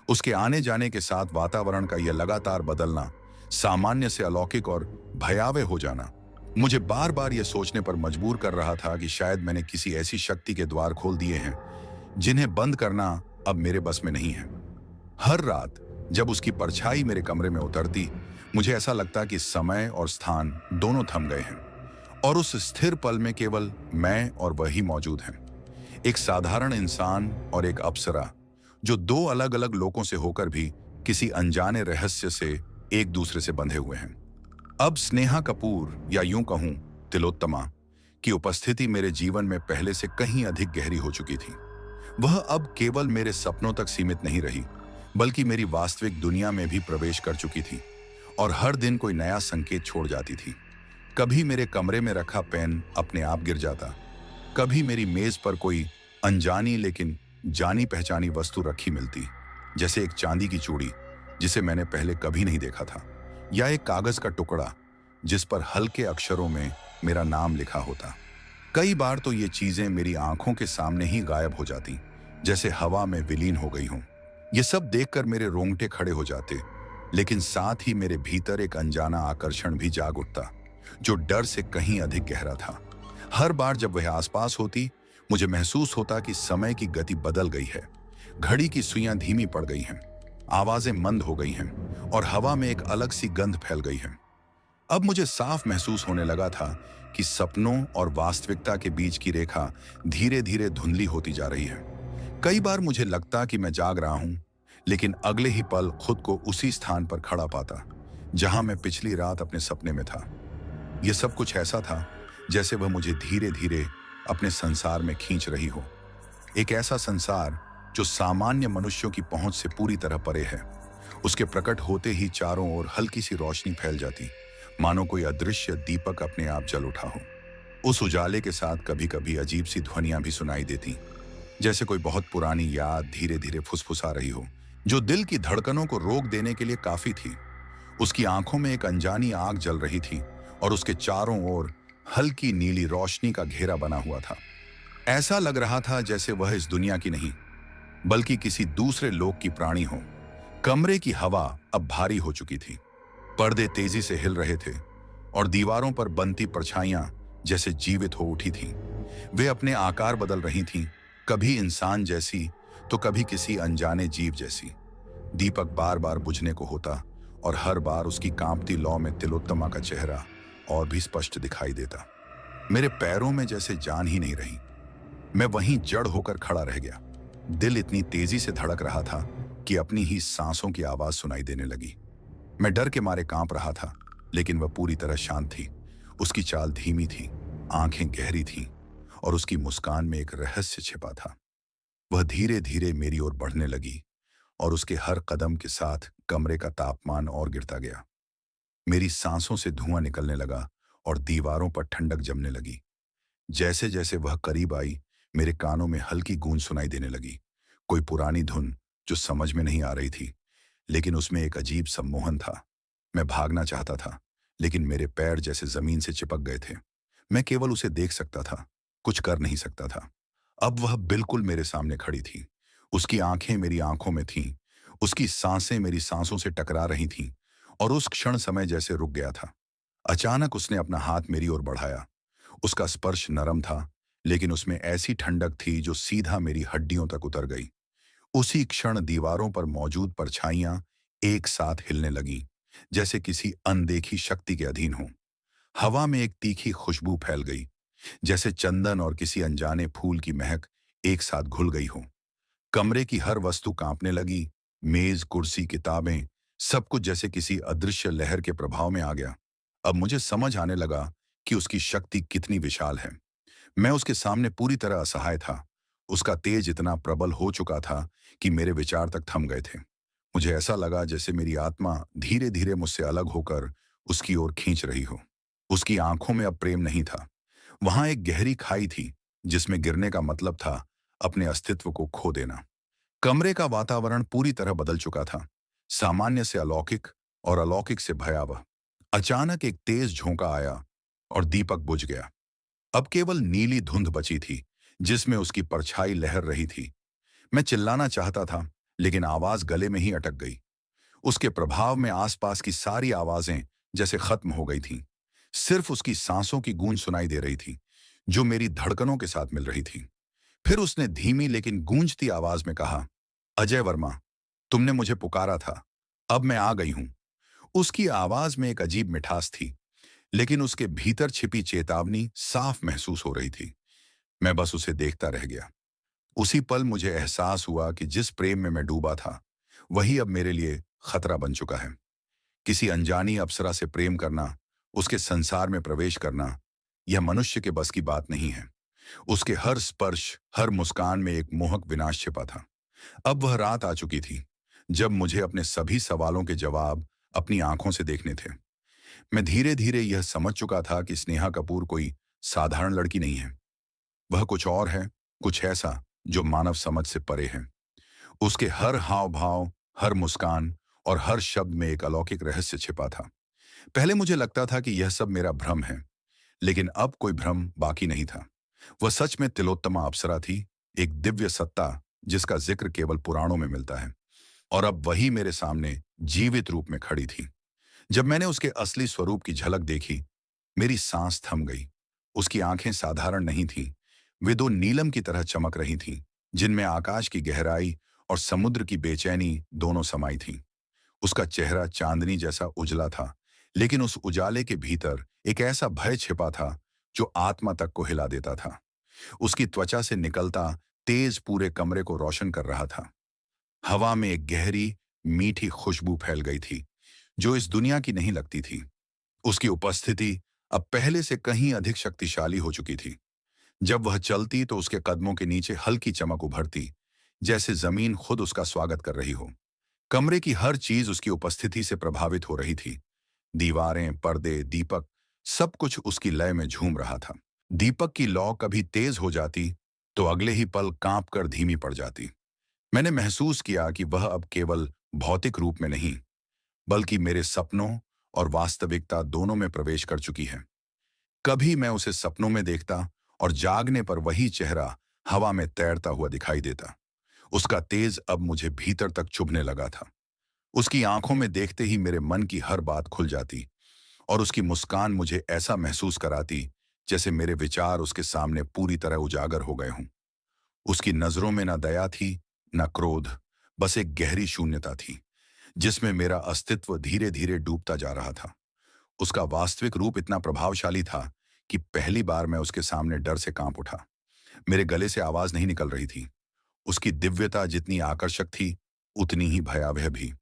उसके आने जाने के साथ वातावरण का यह लगातार बदलना, सामान्य से अलौकिक और भयावह हो जाना, मुझे बार बार यह सोचने पर मजबूर कर रहा था कि शायद मैंने किसी ऐसी शक्ति के द्वार खोल दिए हैं जिन्हें बंद करना अब मेरे बस में नहीं है। हर रात जब उसकी परछाई मेरे कमरे में उतरती, मुझे ऐसा लगता कि समय और स्थान दोनों थम गए हैं और उस स्थिर पल में केवल मैं और वही मौजूद हैं। एक साधारण इंसान और एक अप्सरा जो दो अलग अलग लोगों से होकर भी किसी अनजाने रहस्य से एक दूसरे से बंधे हुए हैं। अब स्नेहा कपूर, या यूं कहूं तिलोत्तमा, की उपस्थिति मेरे जीवन में पहले से कहीं अधिक गहरी हो चुकी थी। वह अब केवल मेरे सपनों तक सीमित नहीं रही, बल्कि मेरी वास्तविक दुनिया में भी प्रवेश कर चुकी थी और हर दिन कोई नया संकेत छोड़ जाती थी। कभी मेरे कमरे में रखा पेन अपने आप गिर जाता, कभी मेरी मेज पर कोई अनजानी लेकिन जानी पहचानी वस्तु रखी मिलती, जैसे एक चांदी की चूड़ी जिसे मैंने पहले कभी नहीं देखा था, या एक कागज का टुकड़ा जिस पर हल्के अक्षरों में मेरा नाम लिखा होता। कई बार तो ये चीजें मेरी आंखों के सामने ही गायब हो जाती, जैसे हवा में विलीन हो गई हों। ये सब देखकर मेरे रोंगटे खड़े हो जाते, लेकिन साथ ही मेरे भीतर एक अनजाना आकर्षण भी जाग उठता, जो डर से कहीं अधिक गहरा था। हर बार जब वह आसपास होती, मुझे महसूस होता कि समय की गति बदल गई है, घड़ी की सुइयां धीमी पड़ गई हैं, आवाजें मंद हो गई हैं और हवा में एक अलग सी गंध फैल गई है। अब मुझे साफ महसूस होने लगा था कि सपनों और वास्तविकता के बीच की रेखा धीरे धीरे धुंधली होती जा रही है। कई बार मुझे लगता कि मैं जाग रहा हूं, लेकिन अगले ही पल खुद को उसी स्थान पर खड़ा पाता जहां मैं पिछली रात अपने सपने में था। यह सब कुछ ऐसा था जैसे वह मुझे धीरे धीरे अपने संसार में खींच रही हो, एक ऐसा संसार जो सामान्य मनुष्यों की पहुंच से पूरी तरह परे है। उसके प्रकट होते ही चारों ओर हल्की सी रोशनी फैल जाती, मानो कोई अदृश्य दीपक अपने आप जल उठा हो। उस उजाले के साथ कभी कभी अजीब सी ध्वनियां भी सुनाई देती, जैसे कोई बहुत पुरानी याद धीरे धीरे फुसफुसा रही हो, जो दिल की धड़कनों को रोक देने के लिए काफी थी। उसकी आंखों में एक अनजानी आग जल रही थी और उसके चारों ओर हल्की नीली रोशनी का घेरा बना हुआ था। ऐसा लग रहा था जैसे वह इस दुनिया की नहीं, बल्कि किसी दूसरे लोक की प्राणी हो। कमरे की हवा अब भारी हो चुकी थी, पर्दे तेजी से हिल रहे थे और दीवारों पर बनती परछाइयां जैसे जीवित हो उठी थीं। वे अपने आकार बदल रही थीं, कभी इंसान जैसी तो कभी किसी अनजाने जीव जैसी। दीपक बार बार बुझने को होता और हर बार उसकी कांपती लौ में तिलोत्तमा का चेहरा और भी स्पष्ट दिखाई देता। मेरे पैरों में जैसे जान ही नहीं रही। मैं वहीं जड़ होकर खड़ा रह गया। दिल इतनी तेजी से धड़क रहा था कि अपनी ही सांसों की आवाज सुनाई देने लगी। मैं डर के मारे कांप रहा था, लेकिन वह पूरी तरह शांत थी। उसकी चाल धीमी थी, आंखें गहरी थीं और उसकी मुस्कान में एक रहस्य छिपा था। वह धीरे धीरे मेरी ओर बढ़ने लगी और उसके हर कदम के साथ कमरे का तापमान और गिरता गया। मेरी सांसों से धुआं निकलने लगा और दीवारों पर ठंडक जमने लगी। जैसे जैसे वह करीब आई, मेरे कानों में हल्की गूंज सुनाई देने लगी, कोई पुरानी धुन जो समझ में नहीं आ रही थी, लेकिन उसमें एक अजीब सम्मोहन था। मैं भागना चाहता था, लेकिन मेरे पैर जैसे जमीन से चिपक गए थे। मैं केवल उसे देख सकता था, कुछ कर नहीं सकता था। अब वह बिल्कुल मेरे सामने खड़ी थी। उसकी आंखें मेरी आंखों में थीं, उसकी सांसें मेरी सांसों से टकरा रही थीं और उस क्षण समय जैसे रुक गया था। अचानक उसने अपना हाथ मेरी ओर बढ़ाया। उसका स्पर्श नरम था, लेकिन उसमें ऐसी ठंडक थी जो सीधा मेरी हड्डियों तक उतर गई। उसी क्षण दीवारों पर मौजूद परछाइयां एक साथ हिलने लगीं, जैसे किसी अनदेखी शक्ति के अधीन हों। हवा में एक तीखी खुशबू फैल गई, जैसे चंदन और किसी अनजाने फूल की महक एक साथ घुल गई हो। कमरे की हर वस्तु कांपने लगी, मेज, कुर्सी, किताबें, सब कुछ जैसे किसी अदृश्य लहर के प्रभाव में आ गया। अब मुझे समझ आने लगा कि उसकी शक्ति कितनी विशाल है। मैं उसके सामने पूरी तरह असहाय था। उसका तेज इतना प्रबल हो चुका था कि मेरे विचार तक थम गए थे। मुझे ऐसा लगा जैसे मेरी आत्मा धीरे धीरे मुझसे अलग होकर उसकी ओर खींच रही हो। उसकी आंखों में अब प्रेम नहीं था, वहां एक गहरी खाई थी, जिसमें गिरने का मतलब था अपने अस्तित्व को खो देना। कमरे का वातावरण पूरी तरह बदल चुका था, सामान्य से अलौकिक और अलौकिक से भयावह। अचानक एक तेज झोंका आया और दीपक बुझ गया। अब केवल नीली धुंध बची थी, जिसमें उसकी परछाई लहर रही थी। मैं चिल्लाना चाहता था, लेकिन आवाज गले में ही अटक गई। उसके प्रभाव में आसपास की सारी आवाजें जैसे खत्म हो गई थीं। सिर्फ उसकी सांसों की गूंज सुनाई दे रही थी, जो मेरी धड़कनों के साथ मिल रही थी। फिर उसने धीमी लेकिन गूंजती आवाज में कहा, अजय वर्मा, तुमने मुझे पुकारा था, अब मैं आ गई हूं। उसकी आवाज में एक अजीब मिठास थी, लेकिन उसके भीतर छिपी चेतावनी साफ महसूस हो रही थी। मैं बस उसे देखता रह गया। उसी पल मुझे एहसास हुआ कि जिस प्रेम में मैं डूबा था, वही अब मेरे लिए खतरा बन चुका है। किसी अनजानी अप्सरा से प्रेम करना, उसके संसार में प्रवेश करना, यह मनुष्य के बस की बात नहीं है। उसके हर स्पर्श, हर मुस्कान में एक मोहक विनाश छिपा था। अब वह रात आ चुकी थी, जब मुझे अपने सभी सवालों के जवाब अपनी आंखों से देखने थे। मैं धीरे धीरे यह समझ चुका था कि स्नेहा कपूर कोई साधारण लड़की नहीं है। वह कुछ और है, कुछ ऐसा जो मानव समझ से परे है। उसके हर हाव भाव, हर मुस्कान और हर शब्द में एक अलौकिक रहस्य छिपा था। पहले मुझे लगता था कि यह सब मेरा भ्रम है, लेकिन अब कोई भ्रम बाकी नहीं था। वह सच में तिलोत्तमा अप्सरा थी, एक दिव्य सत्ता जिसका जिक्र केवल पुराणों में मिलता है। और अब वही मेरे सामने जीवित रूप में खड़ी थी। जब मैंने उसके असली स्वरूप की झलक देखी, मेरी सांस थम गई। उसकी आंखें साधारण नहीं थीं, वे दो नीलम की तरह चमक रही थीं, जिनमें आकाश की गहराई और समुद्र की बेचैनी दोनों समाई थीं। उसका चेहरा चांदनी जैसा उजला था, लेकिन उस उजाले के भीतर एक ऐसा भय छिपा था जो आत्मा तक को हिला देता था। उसकी त्वचा से निकलता तेज पूरे कमरे को रोशन कर रहा था। हवा में एक गहरी, मीठी खुशबू फैल गई थी, जो इस दुनिया की नहीं लगती थी। उसकी उपस्थिति अब पहले से कहीं अधिक शक्तिशाली हो चुकी थी। जब वह चलती तो उसके कदमों के नीचे हल्की चमक उभरती, जैसे जमीन खुद उसका स्वागत कर रही हो। कमरे की हर चीज उसकी उपस्थिति से प्रभावित हो रही थी। दीवारें, पर्दे, दीपक, सब कुछ उसकी लय में झूम रहा था। दीपक की लौ कभी तेज हो जाती तो अगले ही पल कांप कर धीमी पड़ जाती। मैंने महसूस किया कि वह अब केवल भौतिक रूप में नहीं, बल्कि मेरे सपनों और वास्तविकता दोनों में प्रवेश कर चुकी है। कभी मैं उसे सपनों में देखता और जागने पर वही चेहरा हवा में तैरता हुआ दिखाई देता। उसका तेज अब मुझे भीतर तक चुभने लगा था। उसकी आंखों में देखते ही मेरे मन की हर बात खुल जाती और उसकी मुस्कान मुझे ऐसा महसूस कराती जैसे मेरे विचार उसके सामने पूरी तरह उजागर हो गए हों। उसकी नजरों में ना दया थी, न क्रोध, बस एक गहरी शून्यता थी जिसमें मेरा अस्तित्व धीरे धीरे डूबता जा रहा था। उसका वास्तविक रूप इतना प्रभावशाली था कि पहली बार मैं उसके सामने डर से कांप उठा। मेरे गले से आवाज नहीं निकल रही थी। उसकी दिव्यता जितनी आकर्षक थी, उतनी ही भयावह भी।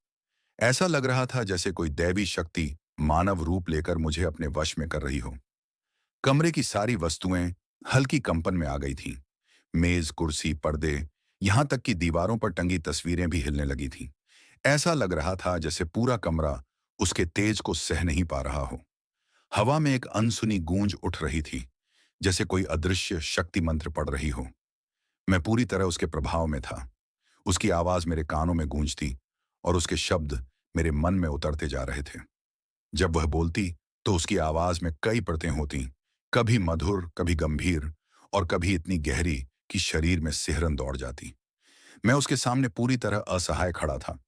ऐसा लग रहा था जैसे कोई दैवी शक्ति मानव रूप लेकर मुझे अपने वश में कर रही हो। कमरे की सारी वस्तुएं हल्की कंपन में आ गई थीं। मेज, कुर्सी, पर्दे, यहां तक कि दीवारों पर टंगी तस्वीरें भी हिलने लगी थीं। ऐसा लग रहा था जैसे पूरा कमरा उसके तेज को सह नहीं पा रहा हो। हवा में एक अनसुनी गूंज उठ रही थी, जैसे कोई अदृश्य शक्ति मंत्र पढ़ रही हो। मैं पूरी तरह उसके प्रभाव में था। उसकी आवाज मेरे कानों में गूंजती और उसके शब्द मेरे मन में उतरते जा रहे थे। जब वह बोलती तो उसकी आवाज में कई परतें होती, कभी मधुर, कभी गंभीर और कभी इतनी गहरी कि शरीर में सिहरन दौड़ जाती। मैं उसके सामने पूरी तरह असहाय खड़ा था,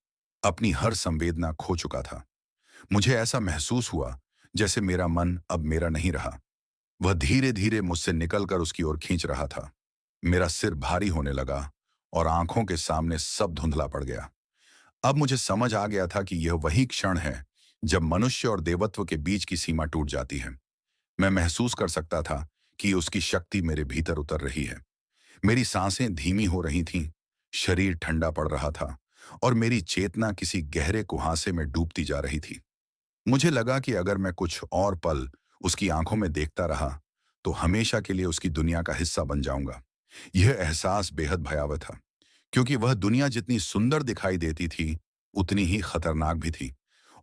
अपनी हर संवेदना खो चुका था। मुझे ऐसा महसूस हुआ जैसे मेरा मन अब मेरा नहीं रहा। वह धीरे धीरे मुझसे निकलकर उसकी ओर खींच रहा था। मेरा सिर भारी होने लगा और आंखों के सामने सब धुंधला पड़ गया। अब मुझे समझ आ गया था कि यह वही क्षण है जब मनुष्य और देवत्व के बीच की सीमा टूट जाती है। मैं महसूस कर सकता था कि उसकी शक्ति मेरे भीतर उतर रही है। मेरी सांसें धीमी हो रही थीं, शरीर ठंडा पड़ रहा था और मेरी चेतना किसी गहरे कुहासे में डूबती जा रही थी। मुझे लगा कि अगर मैं कुछ और पल उसकी आंखों में देखता रहा, तो हमेशा के लिए उसकी दुनिया का हिस्सा बन जाऊंगा। यह एहसास बेहद भयावह था, क्योंकि वह दुनिया जितनी सुंदर दिखाई देती थी, उतनी ही खतरनाक भी थी,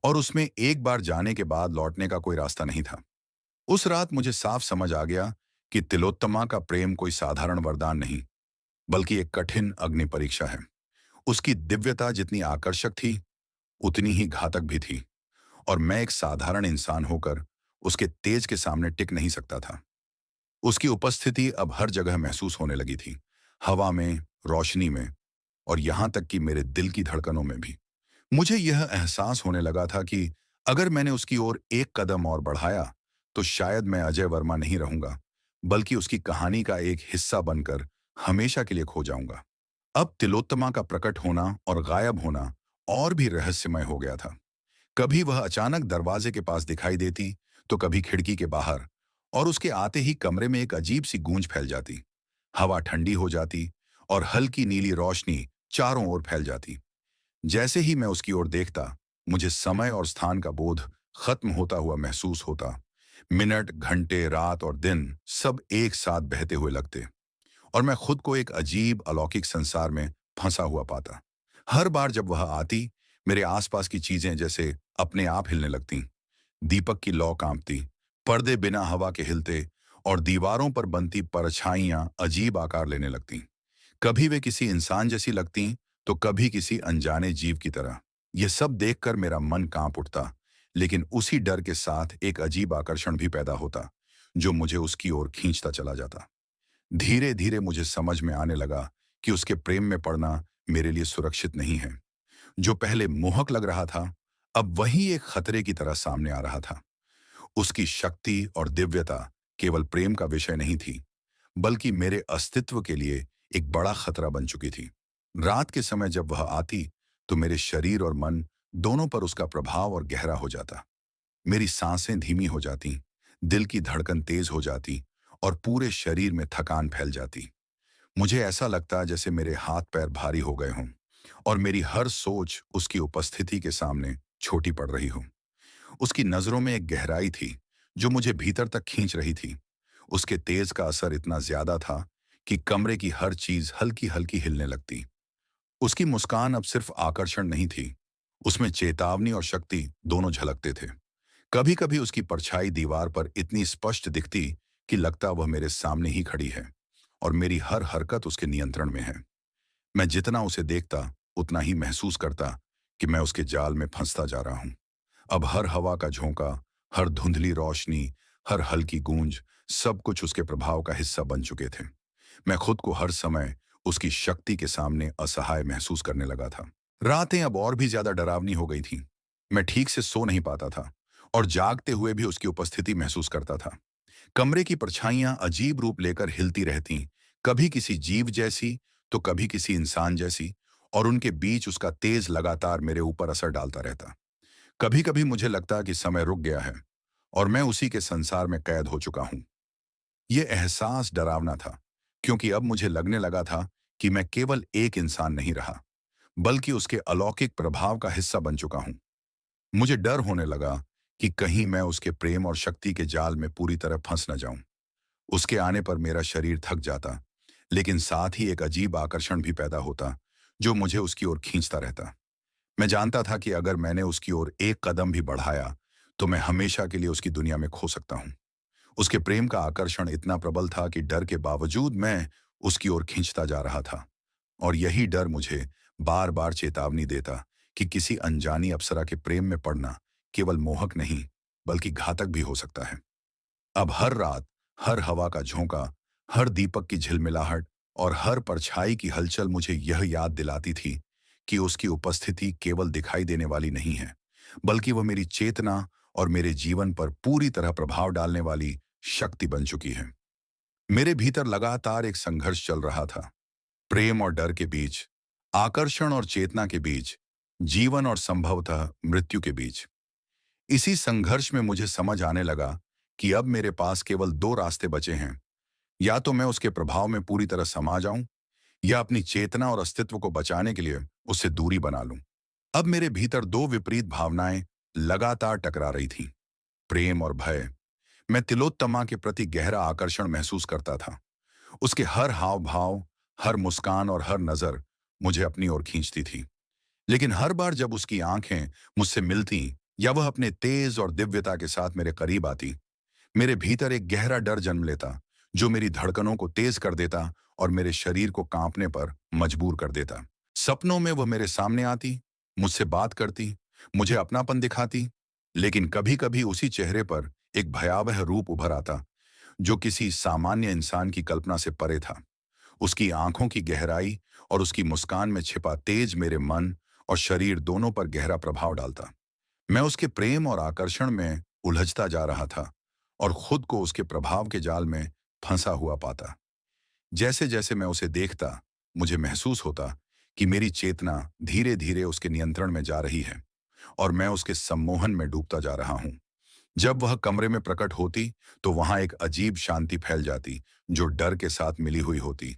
और उसमें एक बार जाने के बाद लौटने का कोई रास्ता नहीं था। उस रात मुझे साफ समझ आ गया कि तिलोत्तमा का प्रेम कोई साधारण वरदान नहीं, बल्कि एक कठिन अग्नि परीक्षा है। उसकी दिव्यता जितनी आकर्षक थी, उतनी ही घातक भी थी, और मैं एक साधारण इंसान होकर उसके तेज के सामने टिक नहीं सकता था। उसकी उपस्थिति अब हर जगह महसूस होने लगी थी, हवा में, रोशनी में, और यहां तक कि मेरे दिल की धड़कनों में भी। मुझे यह एहसास होने लगा था कि अगर मैंने उसकी ओर एक कदम और बढ़ाया, तो शायद मैं अजय वर्मा नहीं रहूंगा, बल्कि उसकी कहानी का एक हिस्सा बनकर हमेशा के लिए खो जाऊंगा। अब तिलोत्तमा का प्रकट होना और गायब होना और भी रहस्यमय हो गया था। कभी वह अचानक दरवाजे के पास दिखाई देती, तो कभी खिड़की के बाहर, और उसके आते ही कमरे में एक अजीब सी गूंज फैल जाती। हवा ठंडी हो जाती और हल्की नीली रोशनी चारों ओर फैल जाती। जैसे ही मैं उसकी ओर देखता, मुझे समय और स्थान का बोध खत्म होता हुआ महसूस होता। मिनट, घंटे, रात और दिन सब एक साथ बहते हुए लगते, और मैं खुद को एक अजीब अलौकिक संसार में फंसा हुआ पाता। हर बार जब वह आती, मेरे आसपास की चीजें जैसे अपने आप हिलने लगतीं। दीपक की लौ कांपती, पर्दे बिना हवा के हिलते, और दीवारों पर बनती परछाइयां अजीब आकार लेने लगतीं। कभी वे किसी इंसान जैसी लगतीं, तो कभी किसी अनजाने जीव की तरह। यह सब देखकर मेरा मन कांप उठता, लेकिन उसी डर के साथ एक अजीब आकर्षण भी पैदा होता, जो मुझे उसकी ओर खींचता चला जाता। धीरे धीरे मुझे समझ में आने लगा कि उसके प्रेम में पड़ना मेरे लिए सुरक्षित नहीं है। जो पहले मोहक लग रहा था, अब वही एक खतरे की तरह सामने आ रहा था। उसकी शक्ति और दिव्यता केवल प्रेम का विषय नहीं थी, बल्कि मेरे अस्तित्व के लिए एक बड़ा खतरा बन चुकी थी। रात के समय जब वह आती, तो मेरे शरीर और मन दोनों पर उसका प्रभाव और गहरा हो जाता। मेरी सांसें धीमी हो जाती, दिल की धड़कन तेज हो जाती, और पूरे शरीर में थकान फैल जाती। मुझे ऐसा लगता जैसे मेरे हाथ पैर भारी हो गए हों, और मेरी हर सोच उसकी उपस्थिति के सामने छोटी पड़ रही हो। उसकी नजरों में एक गहराई थी जो मुझे भीतर तक खींच रही थी। उसके तेज का असर इतना ज्यादा था कि कमरे की हर चीज हल्की हल्की हिलने लगती। उसकी मुस्कान अब सिर्फ आकर्षण नहीं थी, उसमें चेतावनी और शक्ति दोनों झलकते थे। कभी कभी उसकी परछाई दीवार पर इतनी स्पष्ट दिखती कि लगता वह मेरे सामने ही खड़ी है, और मेरी हर हरकत उसके नियंत्रण में है। मैं जितना उसे देखता, उतना ही महसूस करता कि मैं उसके जाल में फंसता जा रहा हूं। अब हर हवा का झोंका, हर धुंधली रोशनी, हर हल्की गूंज, सब कुछ उसके प्रभाव का हिस्सा बन चुके थे। मैं खुद को हर समय उसकी शक्ति के सामने असहाय महसूस करने लगा था। रातें अब और भी ज्यादा डरावनी हो गई थीं। मैं ठीक से सो नहीं पाता था, और जागते हुए भी उसकी उपस्थिति महसूस करता था। कमरे की परछाइयां अजीब रूप लेकर हिलती रहतीं, कभी किसी जीव जैसी, तो कभी किसी इंसान जैसी, और उनके बीच उसका तेज लगातार मेरे ऊपर असर डालता रहता। कभी कभी मुझे लगता कि समय रुक गया है और मैं उसी के संसार में कैद हो चुका हूं। यह एहसास डरावना था, क्योंकि अब मुझे लगने लगा था कि मैं केवल एक इंसान नहीं रहा, बल्कि उसके अलौकिक प्रभाव का हिस्सा बन चुका हूं। मुझे डर होने लगा कि कहीं मैं उसके प्रेम और शक्ति के जाल में पूरी तरह फंस न जाऊं। उसके आने पर मेरा शरीर थक जाता, लेकिन साथ ही एक अजीब आकर्षण भी पैदा होता, जो मुझे उसकी ओर खींचता रहता। मैं जानता था कि अगर मैंने उसकी ओर एक कदम भी बढ़ाया, तो मैं हमेशा के लिए उसकी दुनिया में खो सकता हूं। उसके प्रेम का आकर्षण इतना प्रबल था कि डर के बावजूद मैं उसकी ओर खींचता जा रहा था। और यही डर मुझे बार बार चेतावनी देता कि किसी अनजानी अप्सरा के प्रेम में पड़ना केवल मोहक नहीं, बल्कि घातक भी हो सकता है। अब हर रात, हर हवा का झोंका, हर दीपक की झिलमिलाहट और हर परछाई की हलचल मुझे यह याद दिलाती थी कि उसकी उपस्थिति केवल दिखाई देने वाली नहीं है, बल्कि वह मेरी चेतना और मेरे जीवन पर पूरी तरह प्रभाव डालने वाली शक्ति बन चुकी है। मेरे भीतर लगातार एक संघर्ष चल रहा था, प्रेम और डर के बीच, आकर्षण और चेतना के बीच, जीवन और संभवतः मृत्यु के बीच। इसी संघर्ष में मुझे समझ आने लगा कि अब मेरे पास केवल दो रास्ते बचे हैं। या तो मैं उसके प्रभाव में पूरी तरह समा जाऊं, या अपनी चेतना और अस्तित्व को बचाने के लिए उससे दूरी बना लूं। अब मेरे भीतर दो विपरीत भावनाएं लगातार टकरा रही थीं, प्रेम और भय। मैं तिलोत्तमा के प्रति गहरा आकर्षण महसूस करता था। उसके हर हाव भाव, हर मुस्कान और हर नजर मुझे अपनी ओर खींचती थी। लेकिन हर बार जब उसकी आंखें मुझसे मिलती, या वह अपने तेज और दिव्यता के साथ मेरे करीब आती, मेरे भीतर एक गहरा डर जन्म लेता, जो मेरी धड़कनों को तेज कर देता और मेरे शरीर को कांपने पर मजबूर कर देता। सपनों में वह मेरे सामने आती, मुझसे बात करती, मुझे अपनापन दिखाती, लेकिन कभी कभी उसी चेहरे पर एक भयावह रूप उभर आता, जो किसी सामान्य इंसान की कल्पना से परे था। उसकी आंखों की गहराई और उसकी मुस्कान में छिपा तेज मेरे मन और शरीर दोनों पर गहरा प्रभाव डालता। मैं उसके प्रेम और आकर्षण में उलझता जा रहा था और खुद को उसके प्रभाव के जाल में फंसा हुआ पाता। जैसे जैसे मैं उसे देखता, मुझे महसूस होता कि मेरी चेतना धीरे धीरे उसके नियंत्रण में जा रही है और मैं उसके सम्मोहन में डूबता जा रहा हूं। जब वह कमरे में प्रकट होती, तो वहां एक अजीब शांति फैल जाती, जो डर के साथ मिली हुई होती।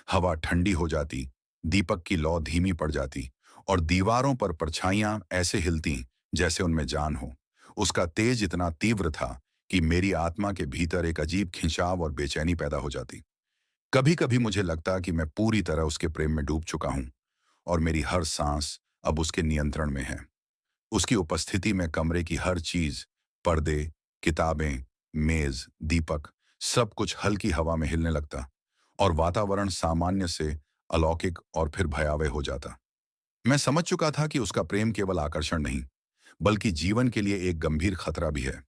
हवा ठंडी हो जाती, दीपक की लौ धीमी पड़ जाती और दीवारों पर परछाइयां ऐसे हिलती जैसे उनमें जान हो। उसका तेज इतना तीव्र था कि मेरी आत्मा के भीतर एक अजीब खिंचाव और बेचैनी पैदा हो जाती। कभी कभी मुझे लगता कि मैं पूरी तरह उसके प्रेम में डूब चुका हूं और मेरी हर सांस अब उसके नियंत्रण में है। उसकी उपस्थिति में कमरे की हर चीज, पर्दे, किताबें, मेज, दीपक, सब कुछ हल्की हवा में हिलने लगता और वातावरण सामान्य से अलौकिक और फिर भयावह हो जाता। मैं समझ चुका था कि उसका प्रेम केवल आकर्षण नहीं, बल्कि जीवन के लिए एक गंभीर खतरा भी है।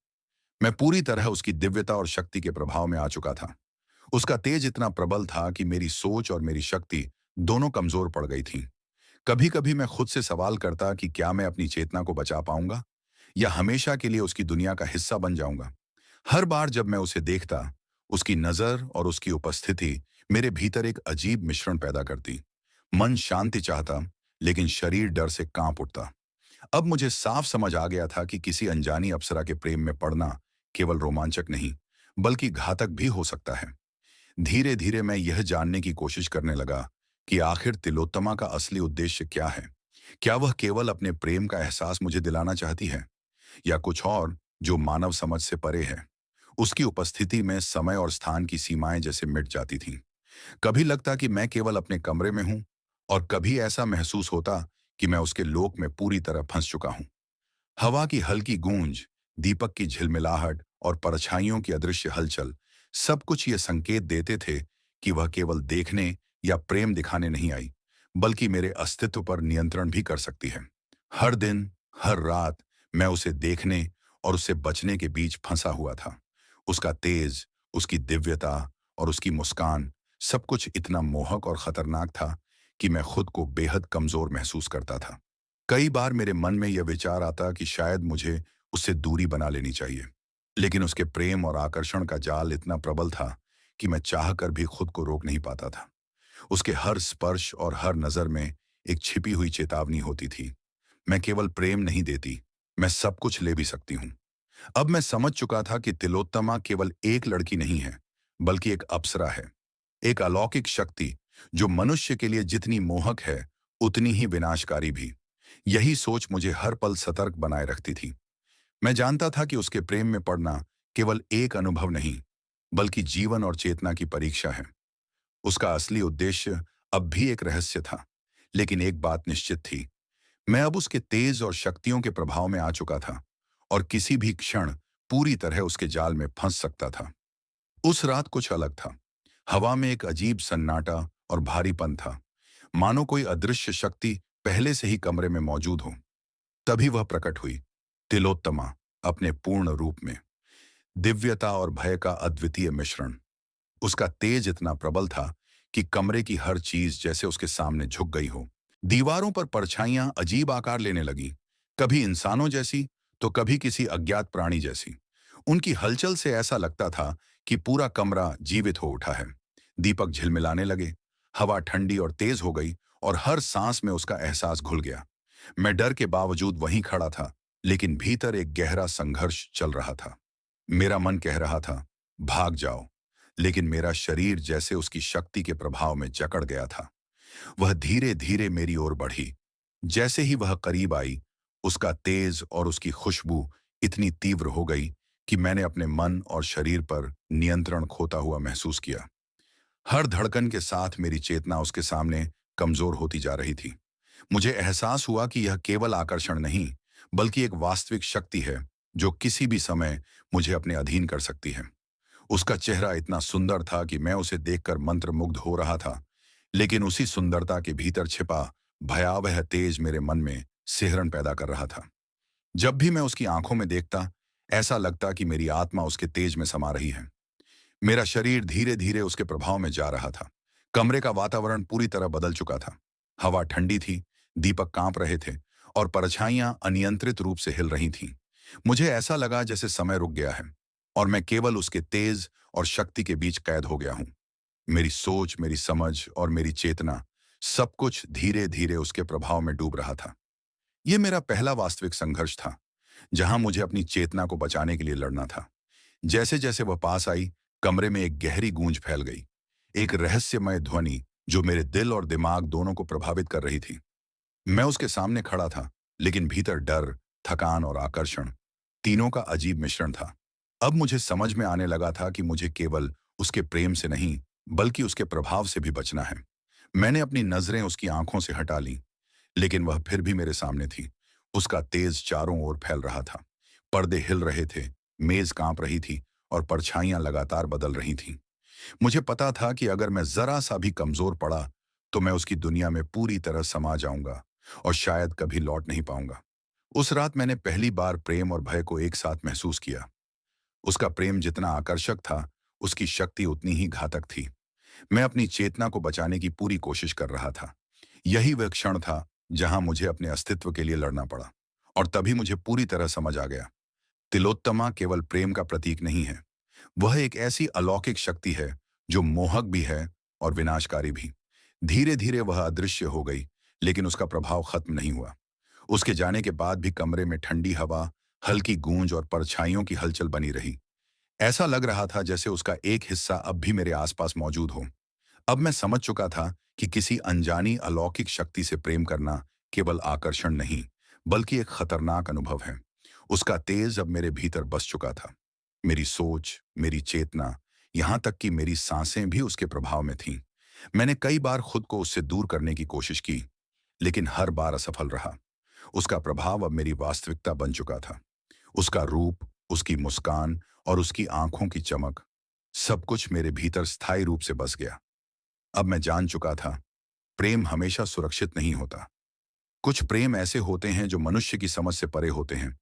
मैं पूरी तरह उसकी दिव्यता और शक्ति के प्रभाव में आ चुका था। उसका तेज इतना प्रबल था कि मेरी सोच और मेरी शक्ति दोनों कमजोर पड़ गई थीं। कभी कभी मैं खुद से सवाल करता कि क्या मैं अपनी चेतना को बचा पाऊंगा, या हमेशा के लिए उसकी दुनिया का हिस्सा बन जाऊंगा। हर बार जब मैं उसे देखता, उसकी नजर और उसकी उपस्थिति मेरे भीतर एक अजीब मिश्रण पैदा करती। मन शांति चाहता, लेकिन शरीर डर से कांप उठता। अब मुझे साफ समझ आ गया था कि किसी अनजानी अप्सरा के प्रेम में पड़ना केवल रोमांचक नहीं, बल्कि घातक भी हो सकता है। धीरे धीरे मैं यह जानने की कोशिश करने लगा कि आखिर तिलोत्तमा का असली उद्देश्य क्या है। क्या वह केवल अपने प्रेम का एहसास मुझे दिलाना चाहती है, या कुछ और जो मानव समझ से परे है। उसकी उपस्थिति में समय और स्थान की सीमाएं जैसे मिट जाती थीं। कभी लगता कि मैं केवल अपने कमरे में हूं, और कभी ऐसा महसूस होता कि मैं उसके लोक में पूरी तरह फंस चुका हूं। हवा की हल्की गूंज, दीपक की झिलमिलाहट और परछाइयों की अदृश्य हलचल, सब कुछ ये संकेत देते थे कि वह केवल देखने या प्रेम दिखाने नहीं आई, बल्कि मेरे अस्तित्व पर नियंत्रण भी कर सकती है। हर दिन, हर रात मैं उसे देखने और उससे बचने के बीच फंसा हुआ था। उसका तेज, उसकी दिव्यता और उसकी मुस्कान, सब कुछ इतना मोहक और खतरनाक था कि मैं खुद को बेहद कमजोर महसूस करता था। कई बार मेरे मन में यह विचार आता कि शायद मुझे उससे दूरी बना लेनी चाहिए, लेकिन उसके प्रेम और आकर्षण का जाल इतना प्रबल था कि मैं चाहकर भी खुद को रोक नहीं पाता था। उसके हर स्पर्श और हर नजर में एक छिपी हुई चेतावनी होती थी। मैं केवल प्रेम नहीं देती, मैं सब कुछ ले भी सकती हूँ। अब मैं समझ चुका था कि तिलोत्तमा केवल एक लड़की नहीं है, बल्कि एक अप्सरा है। एक अलौकिक शक्ति जो मनुष्य के लिए जितनी मोहक है, उतनी ही विनाशकारी भी। यही सोच मुझे हर पल सतर्क बनाए रखती थी। मैं जानता था कि उसके प्रेम में पड़ना केवल एक अनुभव नहीं, बल्कि जीवन और चेतना की परीक्षा है। उसका असली उद्देश्य अब भी एक रहस्य था, लेकिन एक बात निश्चित थी, मैं अब उसके तेज और शक्तियों के प्रभाव में आ चुका था और किसी भी क्षण पूरी तरह उसके जाल में फंस सकता था। उस रात कुछ अलग था। हवा में एक अजीब सन्नाटा और भारीपन था, मानो कोई अदृश्य शक्ति पहले से ही कमरे में मौजूद हो। तभी वह प्रकट हुई, तिलोत्तमा, अपने पूर्ण रूप में। दिव्यता और भय का अद्वितीय मिश्रण। उसका तेज इतना प्रबल था कि कमरे की हर चीज जैसे उसके सामने झुक गई हो। दीवारों पर परछाइयां अजीब आकार लेने लगी, कभी इंसानों जैसी तो कभी किसी अज्ञात प्राणी जैसी। उनकी हलचल से ऐसा लगता था कि पूरा कमरा जीवित हो उठा है। दीपक झिलमिलाने लगे, हवा ठंडी और तेज हो गई और हर सांस में उसका एहसास घुल गया। मैं डर के बावजूद वहीं खड़ा था, लेकिन भीतर एक गहरा संघर्ष चल रहा था। मेरा मन कह रहा था, भाग जाओ, लेकिन मेरा शरीर जैसे उसकी शक्ति के प्रभाव में जकड़ गया था। वह धीरे धीरे मेरी ओर बढ़ी। जैसे ही वह करीब आई, उसका तेज और उसकी खुशबू इतनी तीव्र हो गई कि मैंने अपने मन और शरीर पर नियंत्रण खोता हुआ महसूस किया। हर धड़कन के साथ मेरी चेतना उसके सामने कमजोर होती जा रही थी। मुझे एहसास हुआ कि यह केवल आकर्षण नहीं, बल्कि एक वास्तविक शक्ति है जो किसी भी समय मुझे अपने अधीन कर सकती है। उसका चेहरा इतना सुंदर था कि मैं उसे देखकर मंत्रमुग्ध हो रहा था, लेकिन उसी सुंदरता के भीतर छिपा भयावह तेज मेरे मन में सिहरन पैदा कर रहा था। जब भी मैं उसकी आंखों में देखता, ऐसा लगता कि मेरी आत्मा उसके तेज में समा रही है। मेरा शरीर धीरे धीरे उसके प्रभाव में जा रहा था। कमरे का वातावरण पूरी तरह बदल चुका था। हवा ठंडी थी, दीपक कांप रहे थे और परछाइयां अनियंत्रित रूप से हिल रही थीं। मुझे ऐसा लगा जैसे समय रुक गया है और मैं केवल उसके तेज और शक्ति के बीच कैद हो गया हूं। मेरी सोच, मेरी समझ और मेरी चेतना, सब कुछ धीरे धीरे उसके प्रभाव में डूब रहा था। यह मेरा पहला वास्तविक संघर्ष था, जहां मुझे अपनी चेतना को बचाने के लिए लड़ना था। जैसे जैसे वह पास आई, कमरे में एक गहरी गूंज फैल गई, एक रहस्यमय ध्वनि जो मेरे दिल और दिमाग दोनों को प्रभावित कर रही थी। मैं उसके सामने खड़ा था, लेकिन भीतर डर, थकान और आकर्षण, तीनों का अजीब मिश्रण था। अब मुझे समझ में आने लगा था कि मुझे केवल उसके प्रेम से नहीं, बल्कि उसके प्रभाव से भी बचना है। मैंने अपनी नजरें उसकी आंखों से हटा ली, लेकिन वह फिर भी मेरे सामने थी। उसका तेज चारों ओर फैल रहा था। पर्दे हिल रहे थे, मेज कांप रही थी और परछाइयां लगातार बदल रही थीं। मुझे पता था कि अगर मैं जरा सा भी कमजोर पड़ा, तो मैं उसकी दुनिया में पूरी तरह समा जाऊंगा और शायद कभी लौट नहीं पाऊंगा। उस रात मैंने पहली बार प्रेम और भय को एक साथ महसूस किया। उसका प्रेम जितना आकर्षक था, उसकी शक्ति उतनी ही घातक थी। मैं अपनी चेतना को बचाने की पूरी कोशिश कर रहा था। यही वह क्षण था जहां मुझे अपने अस्तित्व के लिए लड़ना पड़ा। और तभी मुझे पूरी तरह समझ आ गया, तिलोत्तमा केवल प्रेम का प्रतीक नहीं है, वह एक ऐसी अलौकिक शक्ति है जो मोहक भी है और विनाशकारी भी। धीरे धीरे वह अदृश्य हो गई, लेकिन उसका प्रभाव खत्म नहीं हुआ। उसके जाने के बाद भी कमरे में ठंडी हवा, हल्की गूंज और परछाइयों की हलचल बनी रही। ऐसा लग रहा था जैसे उसका एक हिस्सा अब भी मेरे आसपास मौजूद हो। अब मैं समझ चुका था कि किसी अनजानी अलौकिक शक्ति से प्रेम करना केवल आकर्षण नहीं, बल्कि एक खतरनाक अनुभव है। उसका तेज अब मेरे भीतर बस चुका था। मेरी सोच, मेरी चेतना, यहाँ तक कि मेरी सांसें भी उसके प्रभाव में थीं। मैंने कई बार खुद को उससे दूर करने की कोशिश की, लेकिन हर बार असफल रहा। उसका प्रभाव अब मेरी वास्तविकता बन चुका था। उसका रूप, उसकी मुस्कान और उसकी आंखों की चमक, सब कुछ मेरे भीतर स्थायी रूप से बस गया। अब मैं जान चुका था, प्रेम हमेशा सुरक्षित नहीं होता। कुछ प्रेम ऐसे होते हैं जो मनुष्य की समझ से परे होते हैं,